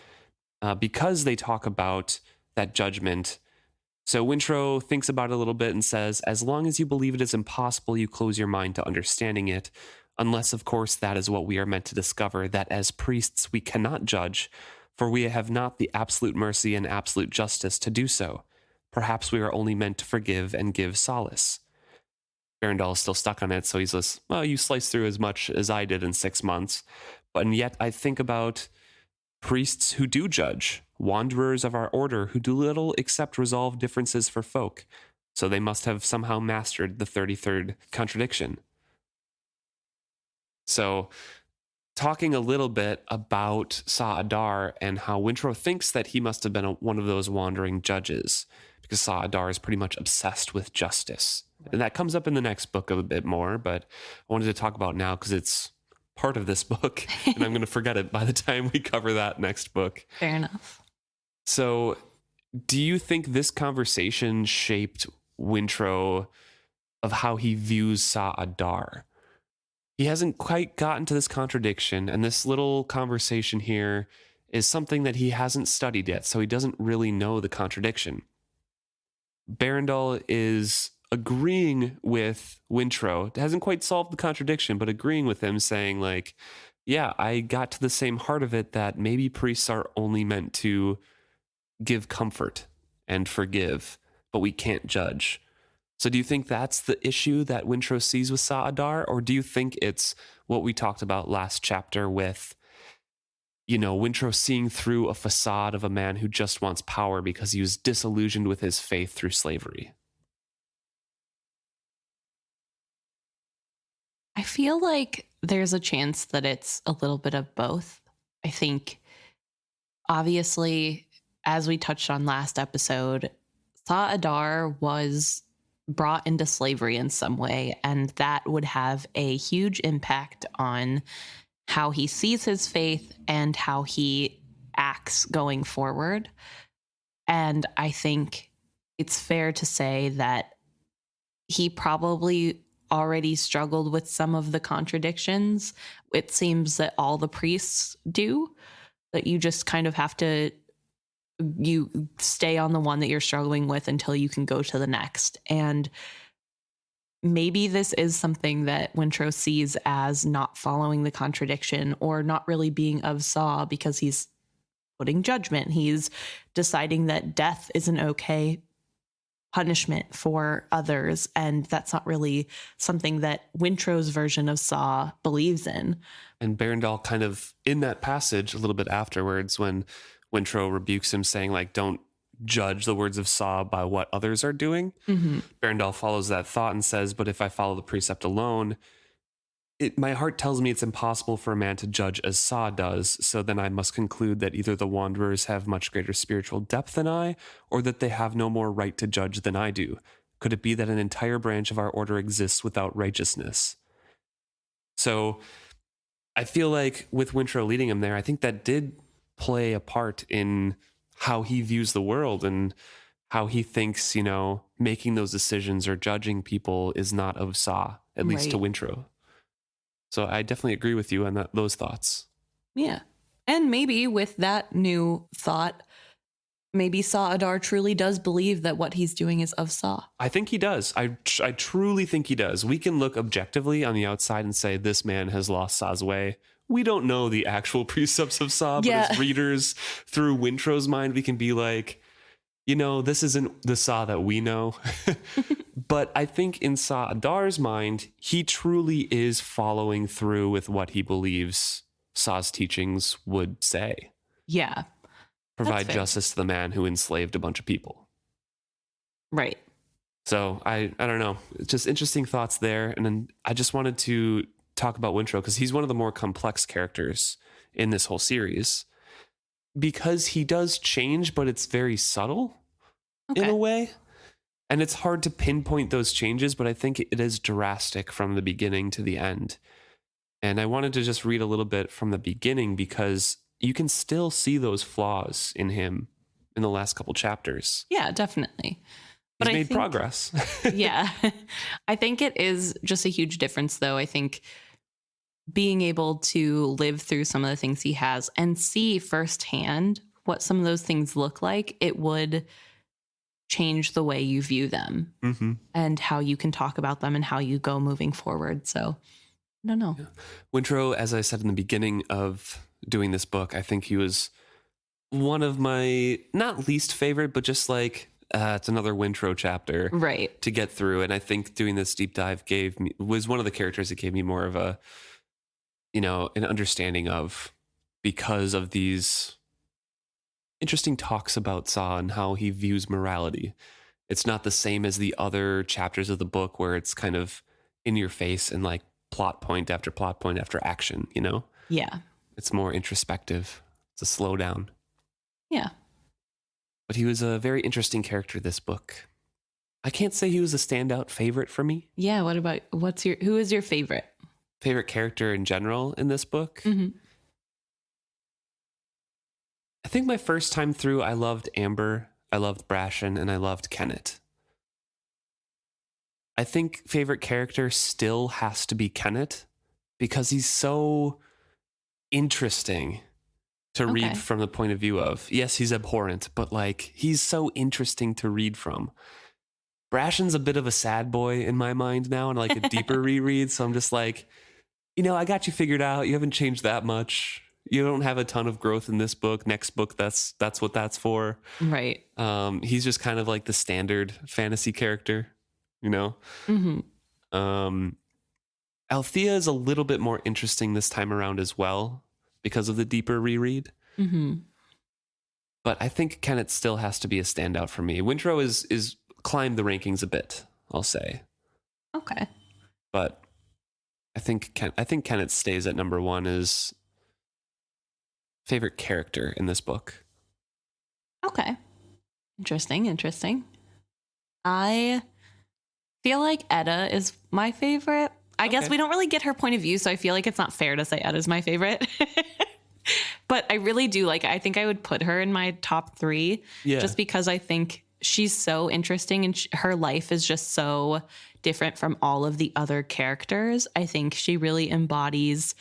Because they talk about that judgment. So Wintro thinks about it a little bit and says, as long as you believe it is impossible, you close your mind to understanding it. Unless, of course, that is what we are meant to discover, that as priests we cannot judge, for we have not the absolute mercy and absolute justice to do so. Perhaps we are only meant to forgive and give solace. Barandal is still stuck on it, so he's just, well, you sliced through as much as I did in 6 months. And yet I think about priests who do judge, wanderers of our order who do little except resolve differences for folk. So they must have somehow mastered the 33rd contradiction. So, talking a little bit about Saw Adar and how Wintro thinks that he must have been one of those wandering judges, because Saw Adar is pretty much obsessed with justice. And that comes up in the next book a bit more, but I wanted to talk about now because it's part of this book, and I'm going to forget it by the time we cover that next book. Fair enough. So, do you think this conversation shaped Wintro of how he views Saw Adar? He hasn't quite gotten to this contradiction, and this little conversation here is something that he hasn't studied yet, so he doesn't really know the contradiction. Barandal is agreeing with Wintro. It hasn't quite solved the contradiction, but agreeing with him, saying like, yeah, I got to the same heart of it, that maybe priests are only meant to give comfort and forgive, but we can't judge. So do you think that's the issue that Wintrow sees with Sa'adar? Or do you think it's what we talked about last chapter with, Wintrow seeing through a facade of a man who just wants power because he was disillusioned with his faith through slavery? I feel like there's a chance that it's a little bit of both. I think, obviously, as we touched on last episode, Sa'adar was brought into slavery in some way, and that would have a huge impact on how he sees his faith and how he acts going forward. And I think it's fair to say that he probably already struggled with some of the contradictions. It seems that all the priests do, that you just kind of have to, you stay on the one that you're struggling with until you can go to the next. And maybe this is something that Wintrow sees as not following the contradiction, or not really being of Saw, because he's putting judgment. He's deciding that death is an okay punishment for others, and that's not really something that Wintrow's version of Saw believes in. And Berendal kind of, in that passage a little bit afterwards, when Wintrow rebukes him, saying, like, don't judge the words of Saw by what others are doing. Mm-hmm. Berendal follows that thought and says, but if I follow the precept alone, my heart tells me it's impossible for a man to judge as Saw does, so then I must conclude that either the wanderers have much greater spiritual depth than I, or that they have no more right to judge than I do. Could it be that an entire branch of our order exists without righteousness? So I feel like with Wintrow leading him there, I think that did play a part in how he views the world and how he thinks, making those decisions or judging people is not of Saw, at least to Wintrow. So I definitely agree with you on those thoughts. Yeah. And maybe with that new thought, maybe Sa'adar truly does believe that what he's doing is of Saw. I think he does. I truly think he does. We can look objectively on the outside and say this man has lost Saw's way. We don't know the actual precepts of Saw, but as readers, through Wintrow's mind, we can be like, this isn't the Saw that we know. But I think in Sa'adar's mind, he truly is following through with what he believes Saw's teachings would say. Yeah. Provide justice to the man who enslaved a bunch of people. Right. So I don't know. It's just interesting thoughts there. And then I just wanted to talk about Wintrow because he's one of the more complex characters in this whole series. Because he does change, but it's very subtle in a way. And it's hard to pinpoint those changes, but I think it is drastic from the beginning to the end. And I wanted to just read a little bit from the beginning because you can still see those flaws in him in the last couple chapters. Yeah, definitely. But he's made progress. Yeah. I think it is just a huge difference, though. I think being able to live through some of the things he has and see firsthand what some of those things look like, it would change the way you view them and how you can talk about them and how you go moving forward. So I don't know. Yeah. Wintrow, as I said in the beginning of doing this book, I think he was one of my, not least favorite, but just like, it's another Wintrow chapter to get through. And I think doing this deep dive was one of the characters that gave me more of a, an understanding of, because of these interesting talks about Saw and how he views morality. It's not the same as the other chapters of the book where it's kind of in your face and like plot point after action, Yeah. It's more introspective. It's a slow down. Yeah. But he was a very interesting character, this book. I can't say he was a standout favorite for me. Yeah. What about, who is your favorite? Favorite character in general in this book? I think my first time through, I loved Amber, I loved Brashen, and I loved Kennet. I think favorite character still has to be Kennet because he's so interesting to read from the point of view of. Yes, he's abhorrent, but like he's so interesting to read from. Brashen's a bit of a sad boy in my mind now and like a deeper reread. So I'm just like, I got you figured out. You haven't changed that much. You don't have a ton of growth in this book. Next book, that's what that's for. Right. He's just kind of like the standard fantasy character, Mm-hmm. Althea is a little bit more interesting this time around as well because of the deeper reread. Mm-hmm. But I think Kenneth still has to be a standout for me. Wintrow is climbed the rankings a bit, I'll say. Okay. But I think Kenneth stays at number 1 as favorite character in this book. Okay. Interesting. I feel like Etta is my favorite. I guess we don't really get her point of view, so I feel like it's not fair to say Etta's my favorite. But I really do I think I would put her in my top 3 just because I think she's so interesting and her life is just so different from all of the other characters. I think she really embodies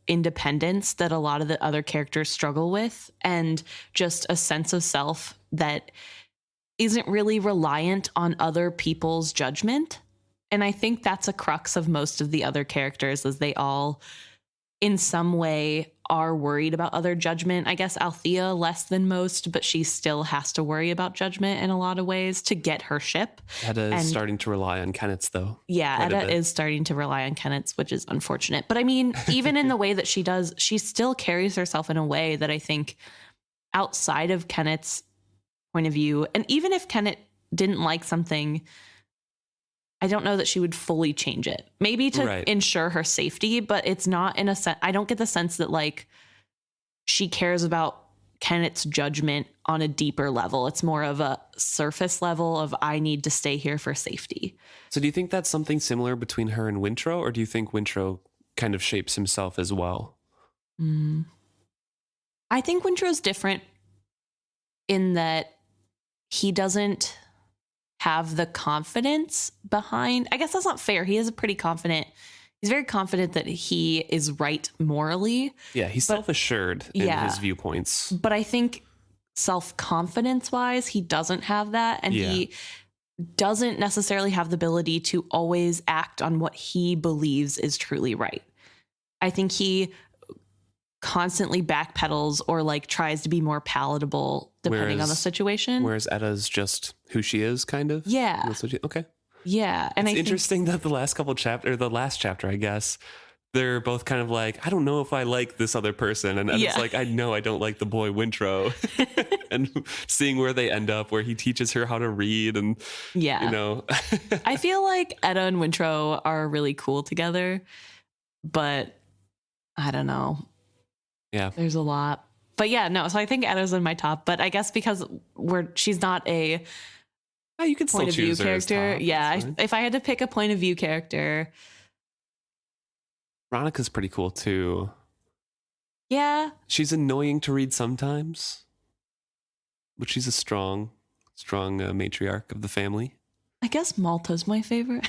independence that a lot of the other characters struggle with, and just a sense of self that isn't really reliant on other people's judgment. And I think that's a crux of most of the other characters, is they all in some way are worried about other judgment. I guess Althea less than most, but she still has to worry about judgment in a lot of ways to get her ship. Etta is starting to rely on Kenneth's, though. Yeah, Etta is starting to rely on Kenneth's, which is unfortunate. But I mean, even in the way that she does, she still carries herself in a way that I think outside of Kenneth's point of view, and even if Kenneth didn't like something, I don't know that she would fully change it. Maybe to ensure her safety, but it's not in a sense. I don't get the sense that she cares about Kenneth's judgment on a deeper level. It's more of a surface level of I need to stay here for safety. So do you think that's something similar between her and Wintrow, or do you think Wintrow kind of shapes himself as well? I think Wintrow's different in that he doesn't have the confidence behind. I guess that's not fair. He is pretty confident. He's very confident that he is right morally. Yeah, he's self-assured in his viewpoints. But I think self-confidence wise, he doesn't have that. And he doesn't necessarily have the ability to always act on what he believes is truly right. I think he constantly backpedals or tries to be more palatable depending on the situation. Whereas Etta's just who she is, kind of. Yeah. Okay. Yeah. And it's interesting that the last chapter, I guess, they're both kind of I don't know if I like this other person. And Etta's I know I don't like the boy Wintrow. And seeing where they end up, where he teaches her how to read and, I feel like Etta and Wintrow are really cool together, but I don't know. Yeah. There's a lot. But so I think Etta's in my top, but I guess because she's not a you can point of view character. Yeah. If I had to pick a point of view character. Veronica's pretty cool too. Yeah. She's annoying to read sometimes, but she's a strong matriarch of the family. I guess Malta's my favorite.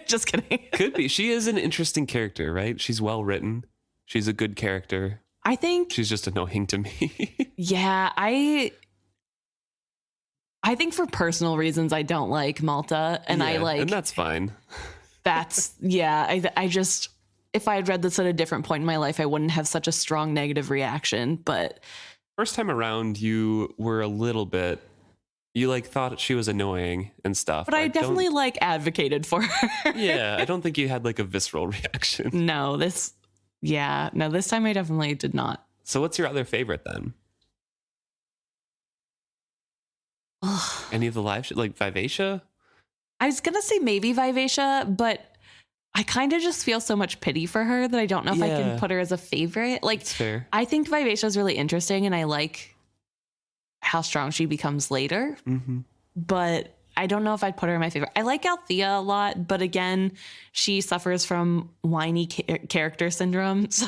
Just kidding. Could be. She is an interesting character, right? She's well written. She's a good character. I think she's just annoying to me. Yeah, I think for personal reasons I don't like Malta, and and that's fine. I just, if I had read this at a different point in my life, I wouldn't have such a strong negative reaction. But first time around, you were a little bit. You thought she was annoying and stuff. But I definitely advocated for her. Yeah, I don't think you had a visceral reaction. No, this time I definitely did not. So what's your other favorite then? Any of the live Vivacia? I was going to say maybe Vivacia, but I kind of just feel so much pity for her that I don't know if I can put her as a favorite. That's fair. I think Vivacia is really interesting and I like how strong she becomes later. Mm-hmm. But I don't know if I'd put her in my favorite. I like Althea a lot, but again, she suffers from whiny character syndrome. So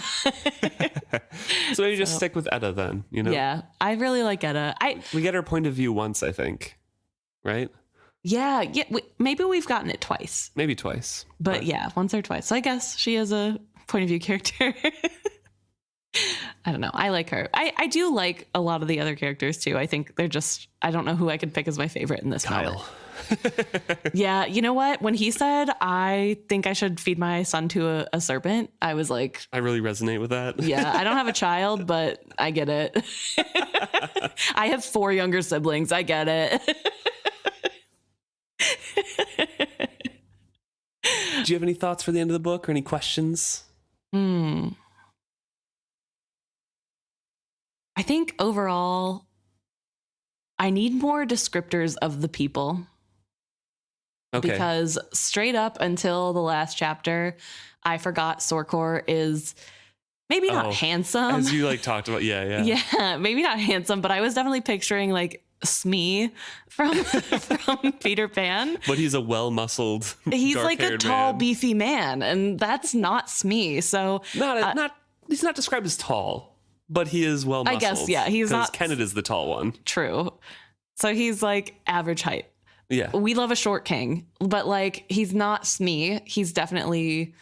maybe just stick with Etta then, Yeah, I really like Etta. We get her point of view once, I think, right? Yeah. Maybe we've gotten it twice. Maybe twice. But once or twice. So I guess she is a point of view character. I don't know. I like her. I do like a lot of the other characters too. I think they're just, I don't know who I could pick as my favorite in this novel. Yeah, you know what? When he said, I think I should feed my son to a serpent, I was like, I really resonate with that. yeah, I don't have a child, but I get it. I have 4 younger siblings. I get it. Do you have any thoughts for the end of the book or any questions? I think overall, I need more descriptors of the people. Okay. Because straight up until the last chapter, I forgot Sorkor is maybe not handsome. As you like talked about. Yeah. Yeah, maybe not handsome, but I was definitely picturing like Smee from Peter Pan. But he's a well-muscled, He's like a tall, man. beefy man, and that's not Smee. So He's not described as tall, but he is well-muscled. I guess, yeah, he's not. Kenneth is the tall one. True. So he's like average height. Yeah. We love a short king, but like he's not Smee. He's definitely,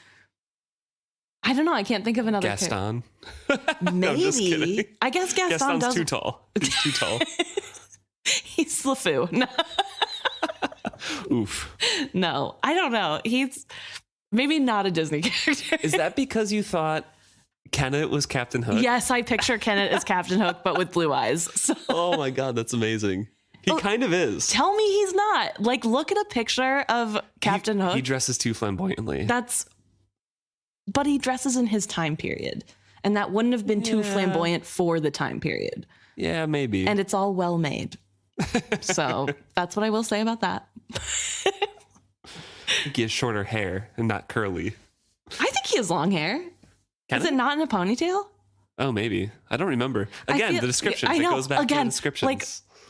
I don't know. I can't think of another Gaston. Maybe. No, I'm just kidding. I guess Gaston Gaston's too tall. He's too tall. He's LeFou. No. Oof. No, I don't know. He's maybe not a Disney character. Is that because you thought Kenneth was Captain Hook? Yes, I picture Kenneth as Captain Hook, but with blue eyes. So. Oh my God, that's amazing. He kind of is. Tell me he's not. Like, look at a picture of Captain Hook. He dresses too flamboyantly. But he dresses in his time period. And that wouldn't have been too flamboyant for the time period. Yeah, maybe. And it's all well made. So that's what I will say about that. He has shorter hair and not curly. I think he has long hair. Is it not in a ponytail? Oh, maybe. I don't remember. Again, the descriptions. I know. It goes back to the Again, descriptions. like,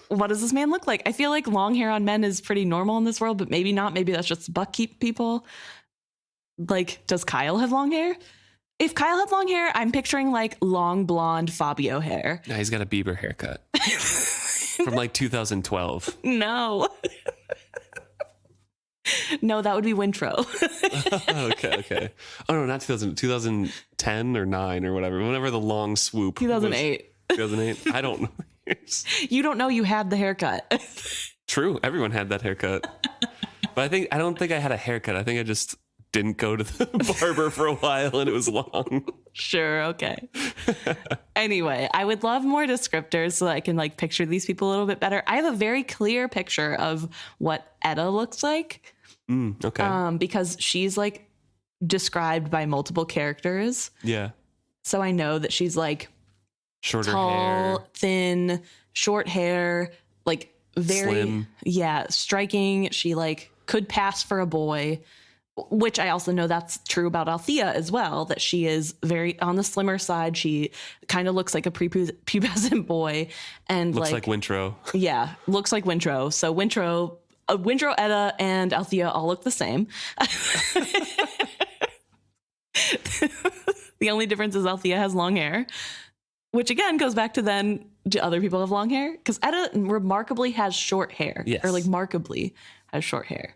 what does this man look like? I feel like long hair on men is pretty normal in this world, but maybe not. Maybe that's just buckkeep people. Like, does Kyle have long hair? If Kyle had long hair, I'm picturing like long blonde Fabio hair. Nah, he's got a Bieber haircut from like 2012. No. No, that would be Wintro. Okay. Oh no, not 2010 or 9 or whatever. Whenever the long swoop. 2008. 2008. I don't know. You don't know you had the haircut. True. Everyone had that haircut. But I don't think I had a haircut. I think I just didn't go to the barber for a while and it was long. Sure. Okay. Anyway, I would love more descriptors so that I can like picture these people a little bit better. I have a very clear picture of what Etta looks like. Okay. Because she's like described by multiple characters. Yeah. So I know that she's like Shorter tall, hair. thin, short hair, like very Slim. Yeah, striking. She like could pass for a boy, which I also know that's true about Althea as well, that she is very on the slimmer side. She kind of looks like a prepubescent boy and Looks like Wintro. Yeah, looks like Wintro. So Wintro, Etta, and Althea all look the same. The only difference is Althea has long hair, which again goes back to then, do other people have long hair? Because Etta remarkably has short hair. Yes. Or like markably has short hair.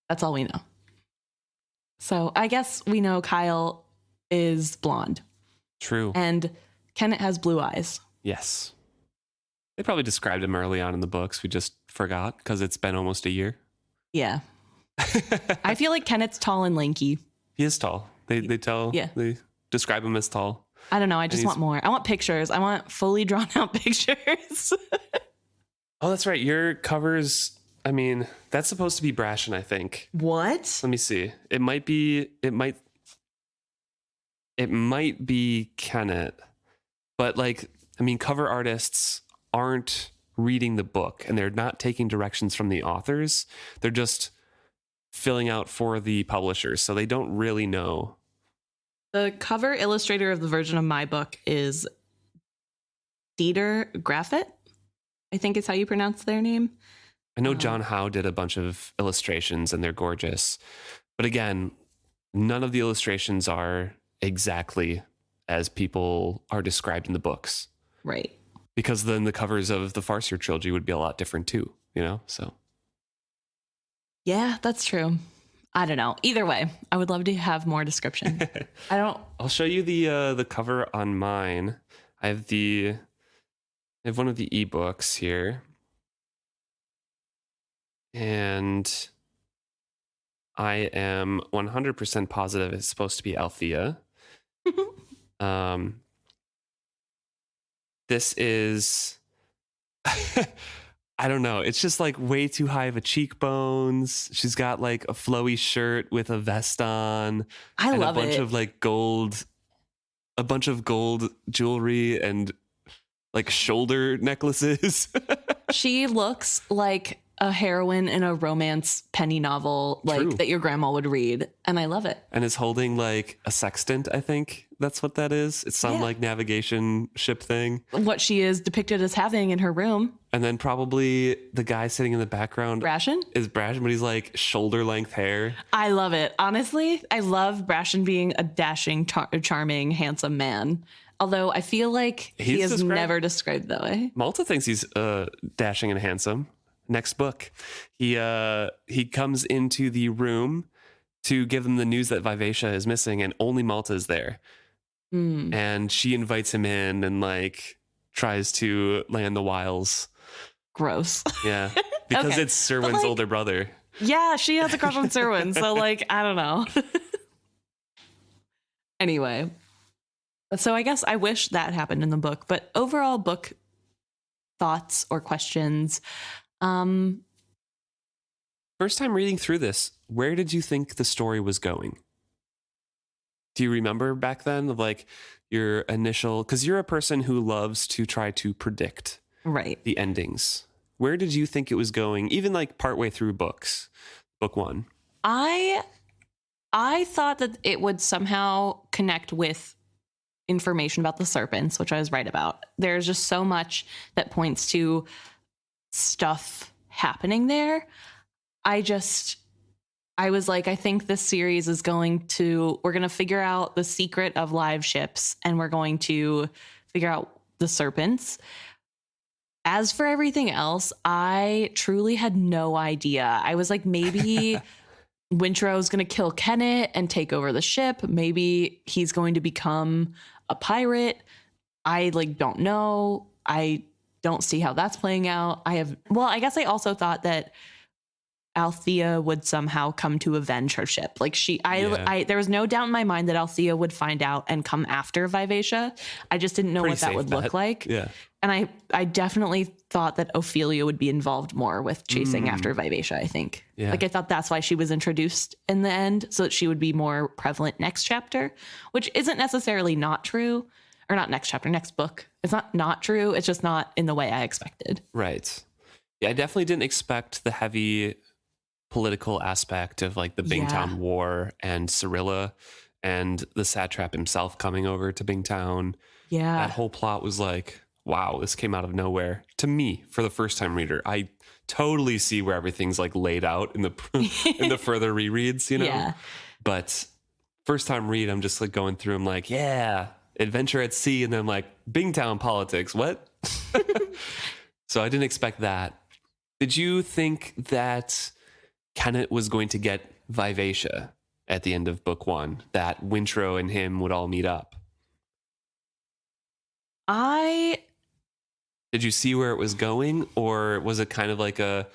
That's all we know. So I guess we know Kyle is blonde. True. And Kenneth has blue eyes. Yes. They probably described him early on in the books. We just forgot because it's been almost a year. Yeah. I feel like Kenneth's tall and lanky. He is tall. They describe him as tall. I don't know. I just want more. I want pictures. I want fully drawn out pictures. Oh, that's right. Your covers, I mean, that's supposed to be Brashen, I think. What? Let me see. It might be Kenneth. But like, I mean, cover artists aren't reading the book and they're not taking directions from the authors. They're just filling out for the publishers. So they don't really know. The cover illustrator of the version of my book is Dieter Graffet. I think is how you pronounce their name. I know John Howe did a bunch of illustrations and they're gorgeous. But again, none of the illustrations are exactly as people are described in the books. Right. Because then the covers of the Farseer trilogy would be a lot different too, you know? So yeah, that's true. I don't know. Either way, I would love to have more description. I'll show you the cover on mine. I have one of the ebooks here. And I am 100% positive it's supposed to be Althea. This is, I don't know. It's just like way too high of a cheekbones. She's got like a flowy shirt with a vest on. I love a bunch it. of like a bunch of gold jewelry and like shoulder necklaces. She looks like a heroine in a romance penny novel, like True. that your grandma would read. And I love it. And is holding like a sextant, I think that's what that is. It's some like navigation ship thing. What she is depicted as having in her room. And then probably the guy sitting in the background Brashen? is Brashen, but he's like shoulder length hair. I love it. Honestly, I love Brashen being a dashing, charming, handsome man. Although I feel like he is never described that way. Malta thinks he's dashing and handsome. Next book, he comes into the room to give them the news that Vivacia is missing, and only Malta is there. And she invites him in and like tries to land the wiles. Gross. Yeah, because it's Serwyn's older brother. Yeah, she has a crush on Serwyn, so like I don't know. Anyway, so I guess I wish that happened in the book, but overall book thoughts or questions. First time reading through this, where did you think the story was going? Do you remember back then of like your initial, because you're a person who loves to try to predict the endings. Where did you think it was going? Even like partway through book one. I thought that it would somehow connect with information about the serpents, which I was right about. There's just so much that points to stuff happening there. I was like, I think this series is we're going to figure out the secret of live ships, and we're going to figure out the serpents. As for everything else, I truly had no idea. I was like, maybe Wintrow's going to kill Kennit and take over the ship. Maybe he's going to become a pirate. I like don't know. I don't see how that's playing out. I guess I also thought that Althea would somehow come to avenge her ship. Like there was no doubt in my mind that Althea would find out and come after Vivacia. I just didn't know what that would look like. Yeah. And I definitely thought that Ophelia would be involved more with chasing after Vivacia, I think. Yeah. Like I thought that's why she was introduced in the end, so that she would be more prevalent next chapter, which isn't necessarily not true. Or not next chapter, next book. It's not true. It's just not in the way I expected. Right. Yeah, I definitely didn't expect the heavy political aspect of like the Bingtown War and Cyrilla and the satrap himself coming over to Bingtown. Yeah. That whole plot was like, wow, this came out of nowhere. To me, for the first time reader, I totally see where everything's like laid out in the in the further rereads, you know? Yeah. But first time read, I'm just like going through, I'm like, yeah, adventure at sea, and then I'm like, Bingtown politics, what? So I didn't expect that. Did you think that Kennit was going to get Vivacia at the end of book one, that Wintrow and him would all meet up? Did you see where it was going, or was it kind of like a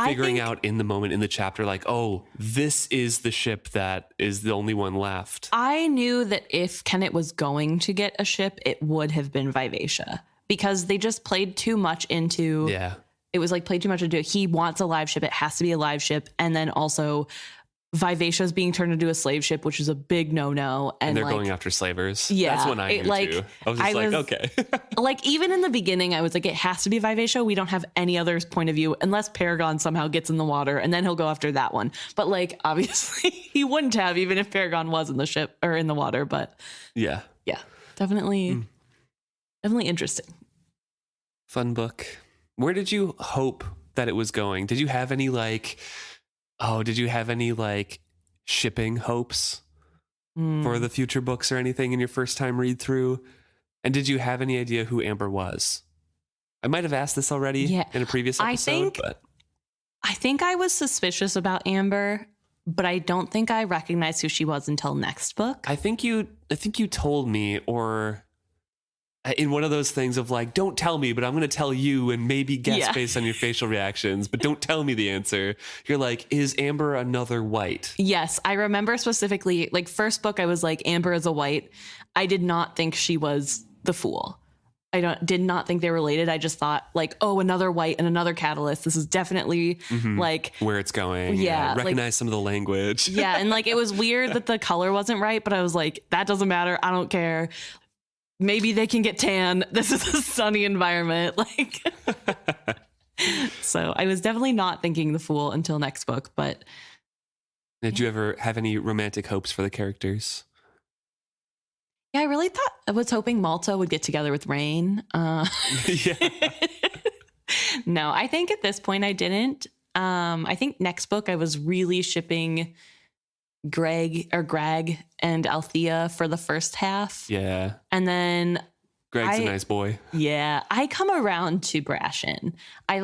figuring out in the moment in the chapter, like, oh, this is the ship that is the only one left? I knew that if Kennit was going to get a ship, it would have been Vivacia, because they just played too much into... Yeah. It was like played too much into it. He wants a live ship. It has to be a live ship. And then also Vivacia is being turned into a slave ship, which is a big no-no. And they're like, going after slavers. Yeah. That's when I knew too. I was just okay. Like even in the beginning, I was like, it has to be Vivacia. We don't have any other point of view unless Paragon somehow gets in the water, and then he'll go after that one. But like, obviously he wouldn't have, even if Paragon was in the ship or in the water. But yeah, definitely interesting. Fun book. Where did you hope that it was going? Did you have any shipping hopes for the future books or anything in your first time read through? And did you have any idea who Amber was? I might have asked this already in a previous episode, I think I was suspicious about Amber, but I don't think I recognized who she was until next book. I think you told me, or in one of those things of like, don't tell me, but I'm going to tell you and maybe guess based on your facial reactions, but don't tell me the answer. You're like, is Amber another white? Yes, I remember specifically, like, first book, I was like, Amber is a white. I did not think she was the Fool. I did not think they were related. I just thought like, oh, another white and another catalyst. This is definitely like where it's going. Yeah. Recognize some of the language. Yeah. And like, it was weird that the color wasn't right, but I was like, that doesn't matter. I don't care. Maybe they can get tan. This is a sunny environment. Like, so I was definitely not thinking the Fool until next book, but. Did you ever have any romantic hopes for the characters? Yeah, I really I was hoping Malta would get together with Rain. Yeah. No, I think at this point I didn't. I think next book I was really shipping Greg and Althea for the first half. Yeah. And then Greg's a nice boy. Yeah. I come around to Brashen. I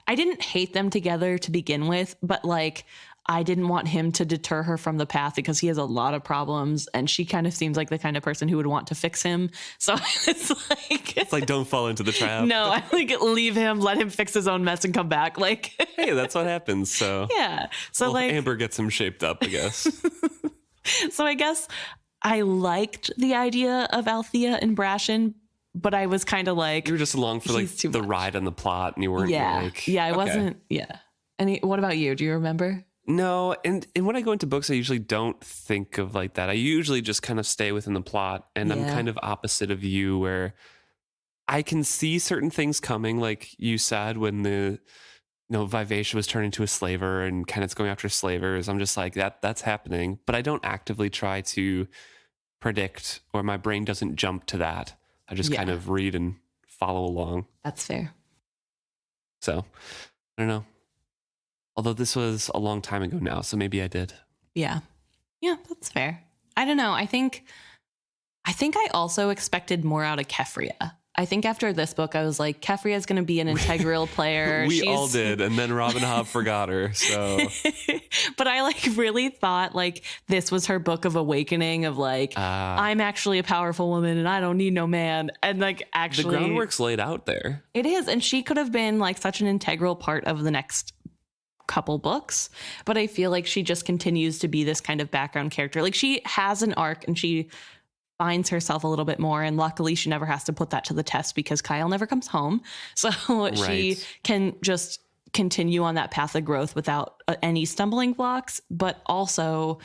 didn't hate them together to begin with, but like I didn't want him to deter her from the path because he has a lot of problems and she kind of seems like the kind of person who would want to fix him. So it's like don't fall into the trap. No, I like leave him, let him fix his own mess and come back. Like, hey, that's what happens. So yeah. So well, like Amber gets him shaped up, I guess. So I guess I liked the idea of Althea and Brashen, but I was kind of like, you were just along for like the ride and the plot and you weren't like, I wasn't. Yeah. And what about you? Do you remember? No, and when I go into books, I usually don't think of like that. I usually just kind of stay within the plot, and I'm kind of opposite of you, where I can see certain things coming, like you said, when the Vivacia was turned into a slaver and Kenneth's going after slavers. I'm just like that's happening, but I don't actively try to predict, or my brain doesn't jump to that. I just kind of read and follow along. That's fair. So I don't know. Although this was a long time ago now, so maybe I did. Yeah. Yeah, that's fair. I don't know. I think I also expected more out of Keffria. I think after this book, I was like, Keffria is going to be an integral player. We all did. And then Robin Hobb forgot her. So, but I like really thought like this was her book of awakening of like, I'm actually a powerful woman and I don't need no man. And like, actually the groundwork's laid out there. It is. And she could have been like such an integral part of the next couple books, but I feel like she just continues to be this kind of background character. Like she has an arc and she finds herself a little bit more, and luckily she never has to put that to the test because Kyle never comes home, so she can just continue on that path of growth without any stumbling blocks. But also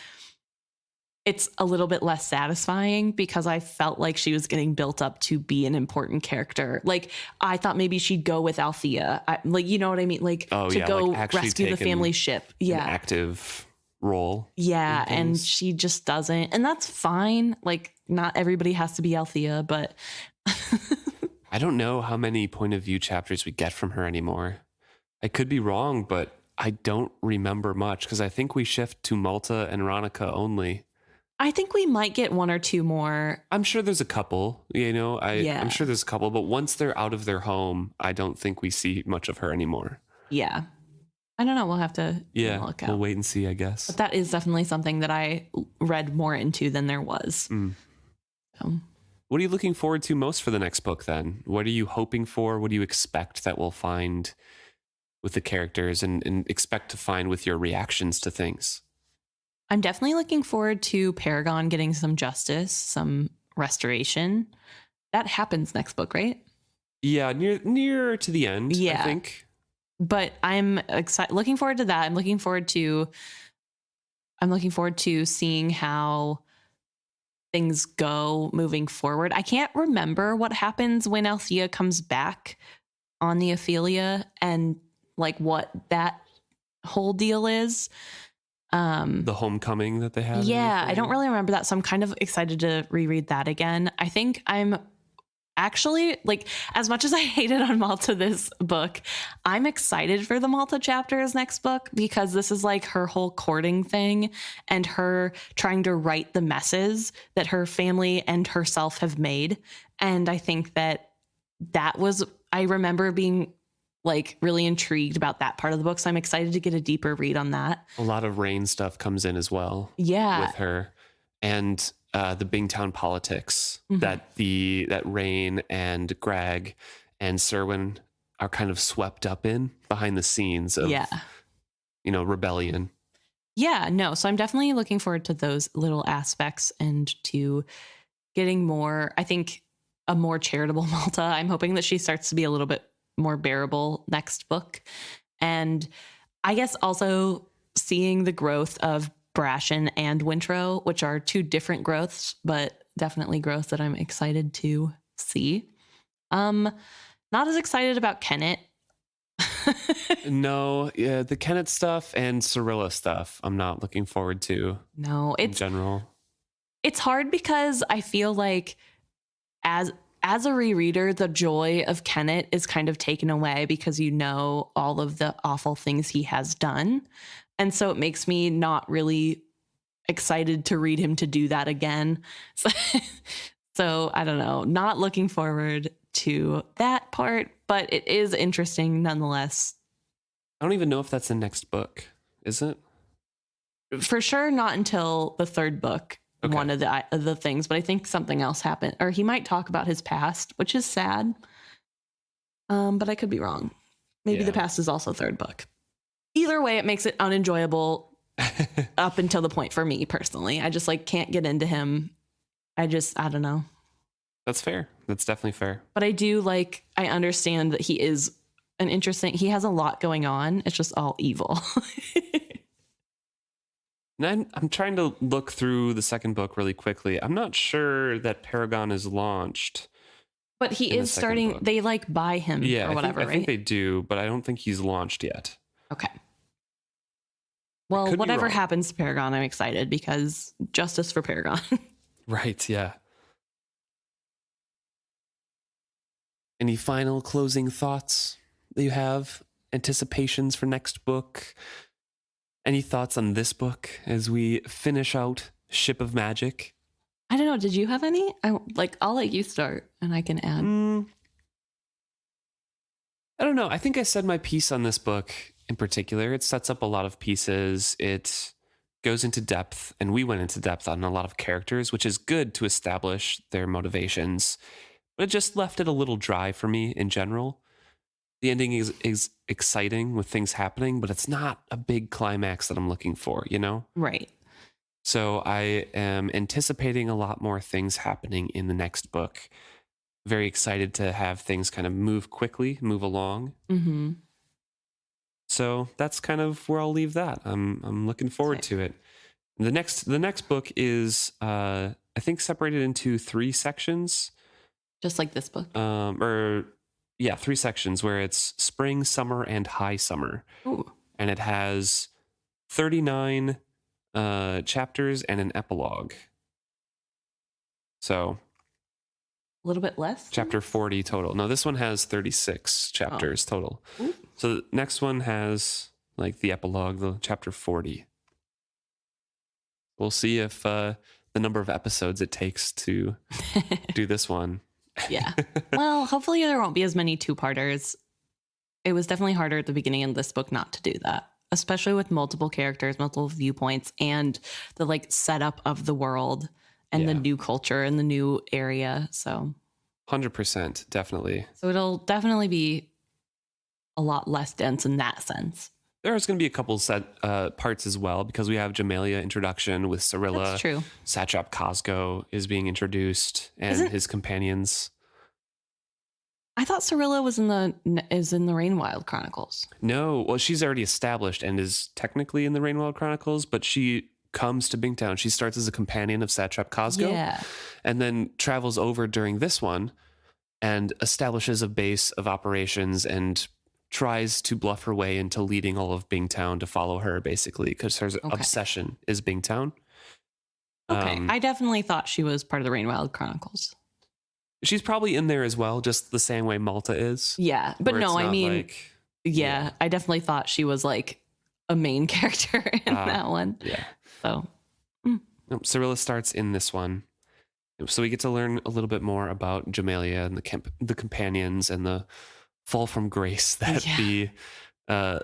it's a little bit less satisfying because I felt like she was getting built up to be an important character. Like I thought maybe she'd go with Althea, like, you know what I mean? Like to go like rescue the family ship. Yeah. An active role. Yeah. And she just doesn't. And that's fine. Like not everybody has to be Althea, but I don't know how many point of view chapters we get from her anymore. I could be wrong, but I don't remember much because I think we shift to Malta and Ronica only. I think we might get one or two more. I'm sure there's a couple, I'm sure there's a couple, but once they're out of their home, I don't think we see much of her anymore. Yeah. I don't know. We'll have to look out. We'll wait and see, I guess. But that is definitely something that I read more into than there was. So. What are you looking forward to most for the next book then? What are you hoping for? What do you expect that we'll find with the characters and expect to find with your reactions to things? I'm definitely looking forward to Paragon getting some justice, some restoration. That happens next book, right? Yeah, near to the end, I think. But I'm looking forward to that. I'm looking forward to seeing how things go moving forward. I can't remember what happens when Althea comes back on the Ophelia and like what that whole deal is. The homecoming that they have. Yeah, I don't really remember that. So I'm kind of excited to reread that again. I think I'm actually, like, as much as I hated on Malta this book, I'm excited for the Malta chapters next book because this is like her whole courting thing and her trying to right the messes that her family and herself have made. And I think that was, I remember being like really intrigued about that part of the book. So I'm excited to get a deeper read on that. A lot of Rain stuff comes in as well. Yeah. With her. And the Bingtown politics Mhm. that Rain and Greg and Serwyn are kind of swept up in behind the scenes of, Yeah. rebellion. Yeah, no. So I'm definitely looking forward to those little aspects and to getting more, I think, a more charitable Malta. I'm hoping that she starts to be a little bit more bearable next book. And I guess also seeing the growth of Brashen and Wintro, which are two different growths, but definitely growths that I'm excited to see. Not as excited about Kennett. No, yeah, the Kenneth stuff and Cirilla stuff I'm not looking forward to No, in general. it's hard because I feel like as a rereader, the joy of Kennett is kind of taken away because you know all of the awful things he has done. And so it makes me not really excited to read him to do that again. So I don't know, not looking forward to that part, but it is interesting nonetheless. I don't even know if that's the next book, is it? For sure, not until the third book. Okay. One of the things, but I think something else happened, or he might talk about his past, which is sad. But I could be wrong. Maybe the past is also third book. Either way, it makes it unenjoyable up until the point for me personally. I just can't get into him. I don't know. That's fair. That's definitely fair. But I do I understand that he is he has a lot going on. It's just all evil. And I'm trying to look through the second book really quickly. I'm not sure that Paragon is launched. But he is starting, they buy him or whatever, right? I think they do, but I don't think he's launched yet. Okay. Well, whatever happens to Paragon, I'm excited because justice for Paragon. Right, yeah. Any final closing thoughts that you have? Anticipations for next book? Any thoughts on this book as we finish out Ship of Magic? I don't know. Did you have any? I'll let you start and I can add. I don't know. I think I said my piece on this book in particular. It sets up a lot of pieces. It goes into depth, and we went into depth on a lot of characters, which is good to establish their motivations. But it just left it a little dry for me in general. The ending is exciting with things happening, but it's not a big climax that I'm looking for, Right. So I am anticipating a lot more things happening in the next book. Very excited to have things kind of move quickly, move along. Mm-hmm. So that's kind of where I'll leave that. I'm looking forward to it. The next book is I think separated into 3 sections. Just like this book. 3 sections where it's spring, summer, and high summer. Ooh. And it has 39 chapters and an epilogue. So a little bit less? Chapter 40 total. No, this one has 36 chapters total. Ooh. So the next one has the epilogue, the chapter 40. We'll see if the number of episodes it takes to do this one. Yeah. Well, hopefully there won't be as many 2-parters. It was definitely harder at the beginning of this book not to do that, especially with multiple characters, multiple viewpoints, and the setup of the world and the new culture and the new area. So 100%, definitely. So it'll definitely be a lot less dense in that sense. There's going to be a couple set parts as well, because we have Jamalia introduction with Cirilla. That's true. Satrap Cosgo is being introduced, and his companions. I thought Cirilla was in the Rainwild Chronicles. No, well, she's already established and is technically in the Rainwild Chronicles, but she comes to Bingtown. She starts as a companion of Satrap Cosgo, and then travels over during this one and establishes a base of operations and tries to bluff her way into leading all of Bingtown to follow her, basically, because her obsession is Bingtown. Okay, I definitely thought she was part of the Rainwild Chronicles. She's probably in there as well, just the same way Malta is. Yeah, but no, I mean, I definitely thought she was a main character in that one. Yeah. So, Cirilla starts in this one. So we get to learn a little bit more about Jamalia and the companions and the fall from grace that the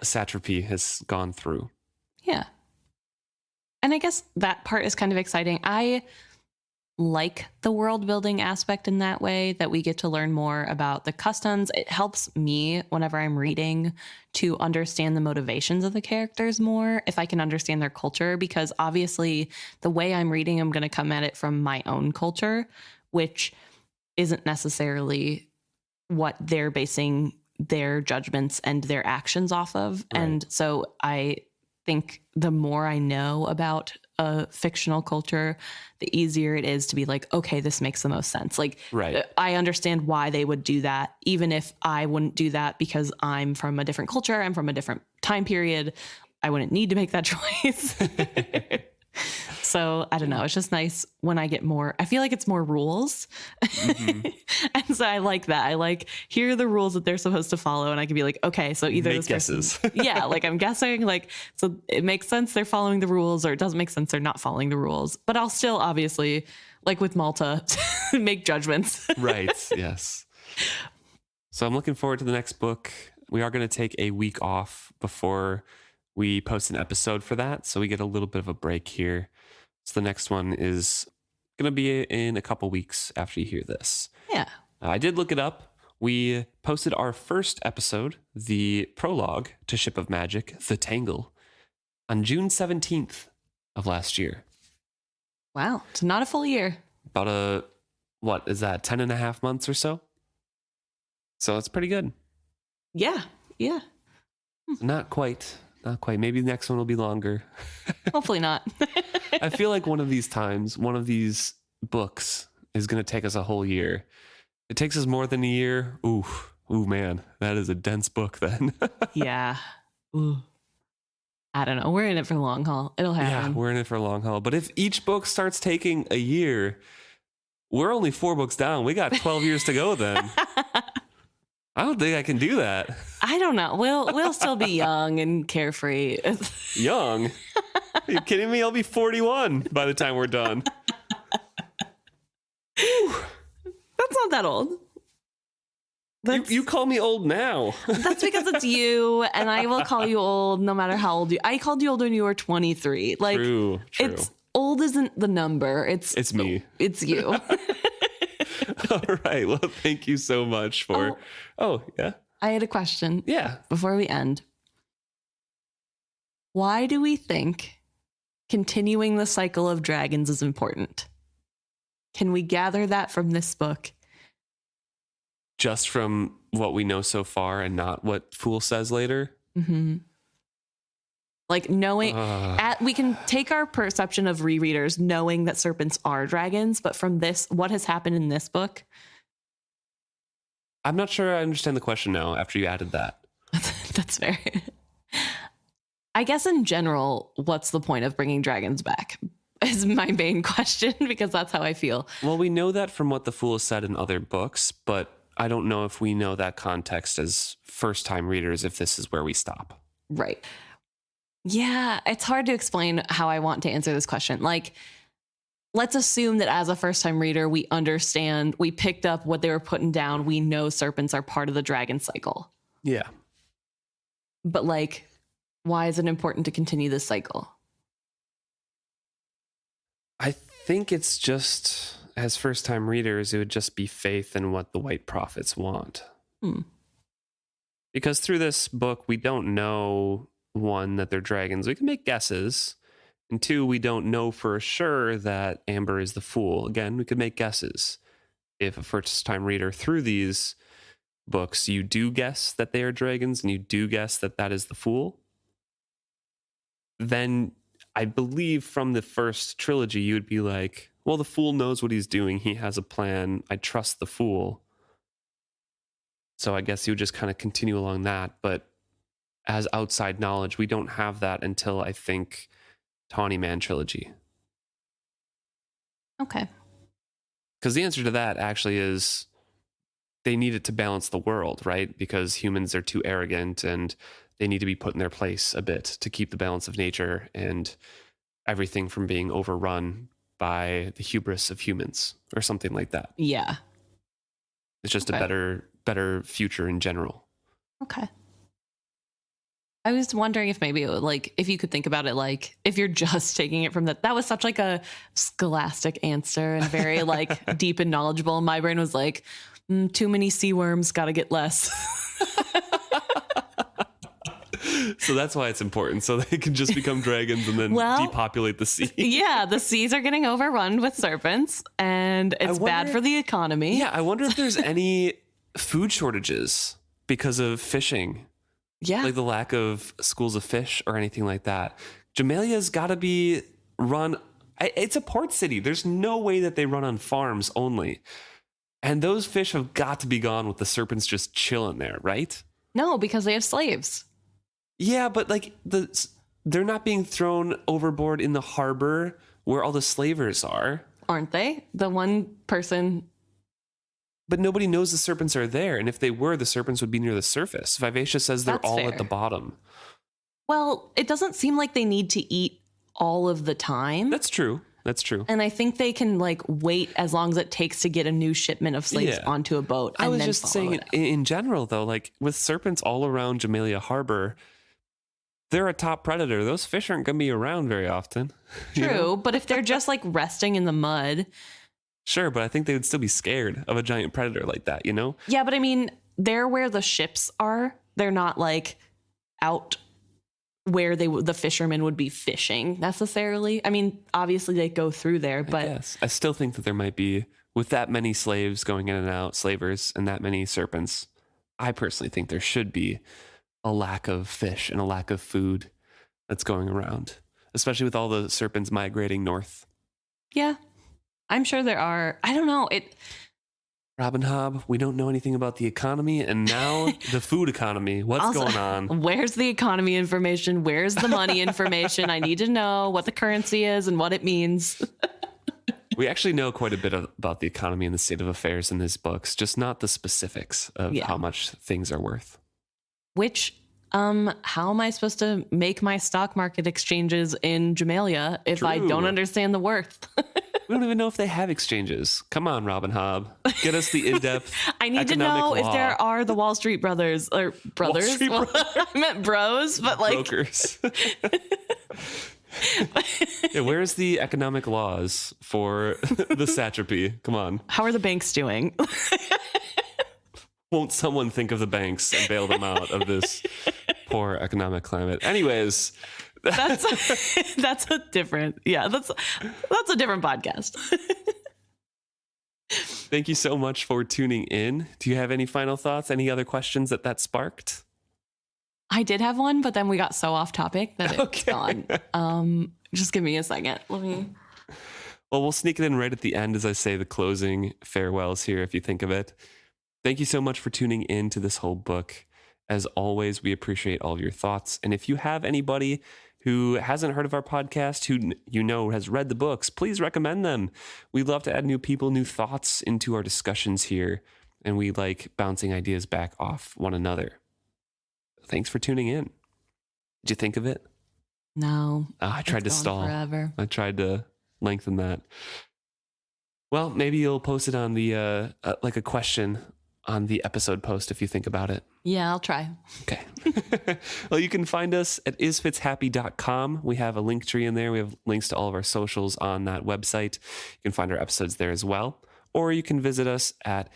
satrapy has gone through. Yeah. And I guess that part is kind of exciting. I like the world building aspect in that way, that we get to learn more about the customs. It helps me whenever I'm reading to understand the motivations of the characters more, if I can understand their culture, because obviously the way I'm reading, I'm going to come at it from my own culture, which isn't necessarily what they're basing their judgments and their actions off of. Right. And so I think the more I know about a fictional culture, the easier it is to be like, okay, this makes the most sense. Like, Right. I understand why they would do that, even if I wouldn't do that because I'm from a different culture, I'm from a different time period. I wouldn't need to make that choice. So I don't know. It's just nice when I get more, I feel like it's more rules. Mhm. And so I like that. I like, here are the rules that they're supposed to follow. And I can be like, okay, so either Make this guesses. person, yeah, like I'm guessing, like, so it makes sense they're following the rules, or it doesn't make sense they're not following the rules. But I'll still obviously, like with Malta, make judgments. Right. Yes. So I'm looking forward to the next book. We are going to take a week off before we post an episode for that. So we get a little bit of a break here. So the next one is going to be in a couple weeks after you hear this. Yeah. I did look it up. We posted our first episode, the prologue to Ship of Magic, The Tangle, on June 17th of last year. Wow. It's not a full year. About what is that, 10 and a half months or so? So it's pretty good. Yeah. Yeah. Not quite. Not quite. Maybe the next one will be longer. Hopefully not. I feel like one of these times, one of these books is going to take us a whole year. It takes us more than a year. Ooh, man, that is a dense book then. Yeah. Ooh. I don't know. We're in it for the long haul. It'll happen. Yeah, we're in it for a long haul. But if each book starts taking a year, we're only 4 books down. We got 12 years to go then. I don't think I can do that. I don't know. We'll still be young and carefree. Young? Are you kidding me? I'll be 41 by the time we're done. That's not that old. You call me old now. That's because it's you, and I will call you old no matter how old you. I called you old when you were 23. Like, True. it's old isn't the number. It's me. It's you. All right. Well, thank you so much for. Oh, yeah. I had a question. Yeah. Before we end, why do we think continuing the cycle of dragons is important? Can we gather that from this book? Just from what we know so far and not what Fool says later? Mm-hmm. Like knowing, we can take our perception of rereaders knowing that serpents are dragons, but from this, what has happened in this book? I'm not sure I understand the question now after you added that. That's fair. I guess in general, what's the point of bringing dragons back? Is my main question, because that's how I feel. Well, we know that from what the Fool has said in other books, but I don't know if we know that context as first-time readers, if this is where we stop. Right. Yeah, it's hard to explain how I want to answer this question. Like, let's assume that as a first-time reader, we understand, we picked up what they were putting down. We know serpents are part of the dragon cycle. Yeah. But like, why is it important to continue this cycle? I think it's just, as first-time readers, it would just be faith in what the White Prophets want. Because through this book, we don't know, one, that they're dragons. We can make guesses. And two, we don't know for sure that Amber is the Fool. Again, we could make guesses. If a first-time reader through these books, you do guess that they are dragons and you do guess that that is the Fool, then I believe from the first trilogy, you would be like, well, the Fool knows what he's doing. He has a plan. I trust the Fool. So I guess you would just kind of continue along that. But as outside knowledge, we don't have that until, I think, Tawny Man trilogy. Okay. Because the answer to that actually is they need it to balance the world, right? Because humans are too arrogant and they need to be put in their place a bit to keep the balance of nature and everything from being overrun by the hubris of humans or something like that. Yeah. It's just a better future in general. Okay. I was wondering if maybe it would, like, if you could think about it, like, if you're just taking it from that was such like a scholastic answer and very like deep and knowledgeable. My brain was like, too many sea worms, got to get less. So that's why it's important. So they can just become dragons and then depopulate the sea. Yeah, the seas are getting overrun with serpents and it's bad for the economy. Yeah, I wonder if there's any food shortages because of fishing. Yeah. Like the lack of schools of fish or anything like that. Jamalia's got to be run. It's a port city. There's no way that they run on farms only. And those fish have got to be gone with the serpents just chilling there, right? No, because they have slaves. Yeah, but like they're not being thrown overboard in the harbor where all the slavers are. Aren't they? The one person. But nobody knows the serpents are there. And if they were, the serpents would be near the surface. Vivacia says they're all at the bottom. Well, it doesn't seem like they need to eat all of the time. That's true. That's true. And I think they can like wait as long as it takes to get a new shipment of slaves onto a boat. I was just saying in general, though, like with serpents all around Jamalia Harbor, they're a top predator. Those fish aren't going to be around very often. True. You know? But if they're just like resting in the mud. Sure, but I think they would still be scared of a giant predator like that, you know? Yeah, but I mean, they're where the ships are. They're not like out where the fishermen would be fishing necessarily. I mean, obviously they go through there, but yes, I still think that there might be, with that many slaves going in and out, slavers, and that many serpents, I personally think there should be a lack of fish and a lack of food that's going around, especially with all the serpents migrating north. Yeah. I'm sure there are. I don't know. Robin Hobb, we don't know anything about the economy, and now the food economy. What's going on? Where's the economy information? Where's the money information? I need to know what the currency is and what it means. We actually know quite a bit about the economy and the state of affairs in these books, just not the specifics of how much things are worth. Which, how am I supposed to make my stock market exchanges in Jamalia if I don't understand the worth? We don't even know if they have exchanges. Come on, Robin Hobb. Get us the in-depth I need to know if there are the Wall Street brothers. Or brothers? I meant bros, but like... Brokers. Yeah, where's the economic laws for the satrapy? Come on. How are the banks doing? Won't someone think of the banks and bail them out of this poor economic climate? Anyways... that's a different that's a different podcast. Thank you so much for tuning in. Do you have any final thoughts? Any other questions that sparked? I did have one, but then we got so off topic that it's gone. Just give me a second. Well, we'll sneak it in right at the end as I say the closing farewells here, if you think of it. Thank you so much for tuning in to this whole book. As always, we appreciate all of your thoughts. And if you have anybody who hasn't heard of our podcast, who you know has read the books, please recommend them. We love to add new people, new thoughts into our discussions here, and we like bouncing ideas back off one another. Thanks for tuning in. Did you think of it? No. I tried to stall. Forever. I tried to lengthen that. Well, maybe you'll post it on the like a question on the episode post if you think about it. Yeah, I'll try. Okay. Well, you can find us at isfitshappy.com. We have a link tree in there. We have links to all of our socials on that website. You can find our episodes there as well. Or you can visit us at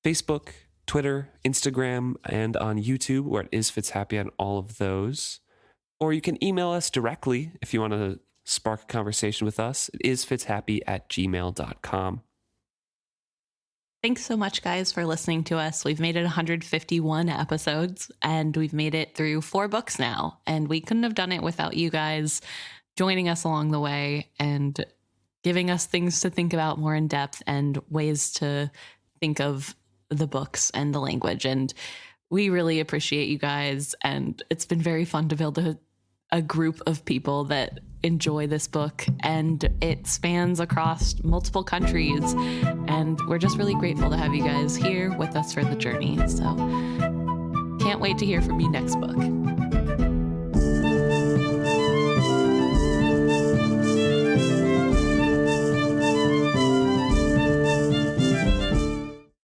Facebook, Twitter, Instagram, and on YouTube. We're at isfitshappy on all of those. Or you can email us directly if you want to spark a conversation with us. It is fitshappy@gmail.com. Thanks so much, guys, for listening to us. We've made it 151 episodes, and we've made it through 4 books now. And we couldn't have done it without you guys joining us along the way and giving us things to think about more in depth and ways to think of the books and the language. And we really appreciate you guys. And it's been very fun to build a group of people that enjoy this book, and it spans across multiple countries, and we're just really grateful to have you guys here with us for the journey. So can't wait to hear from you next book.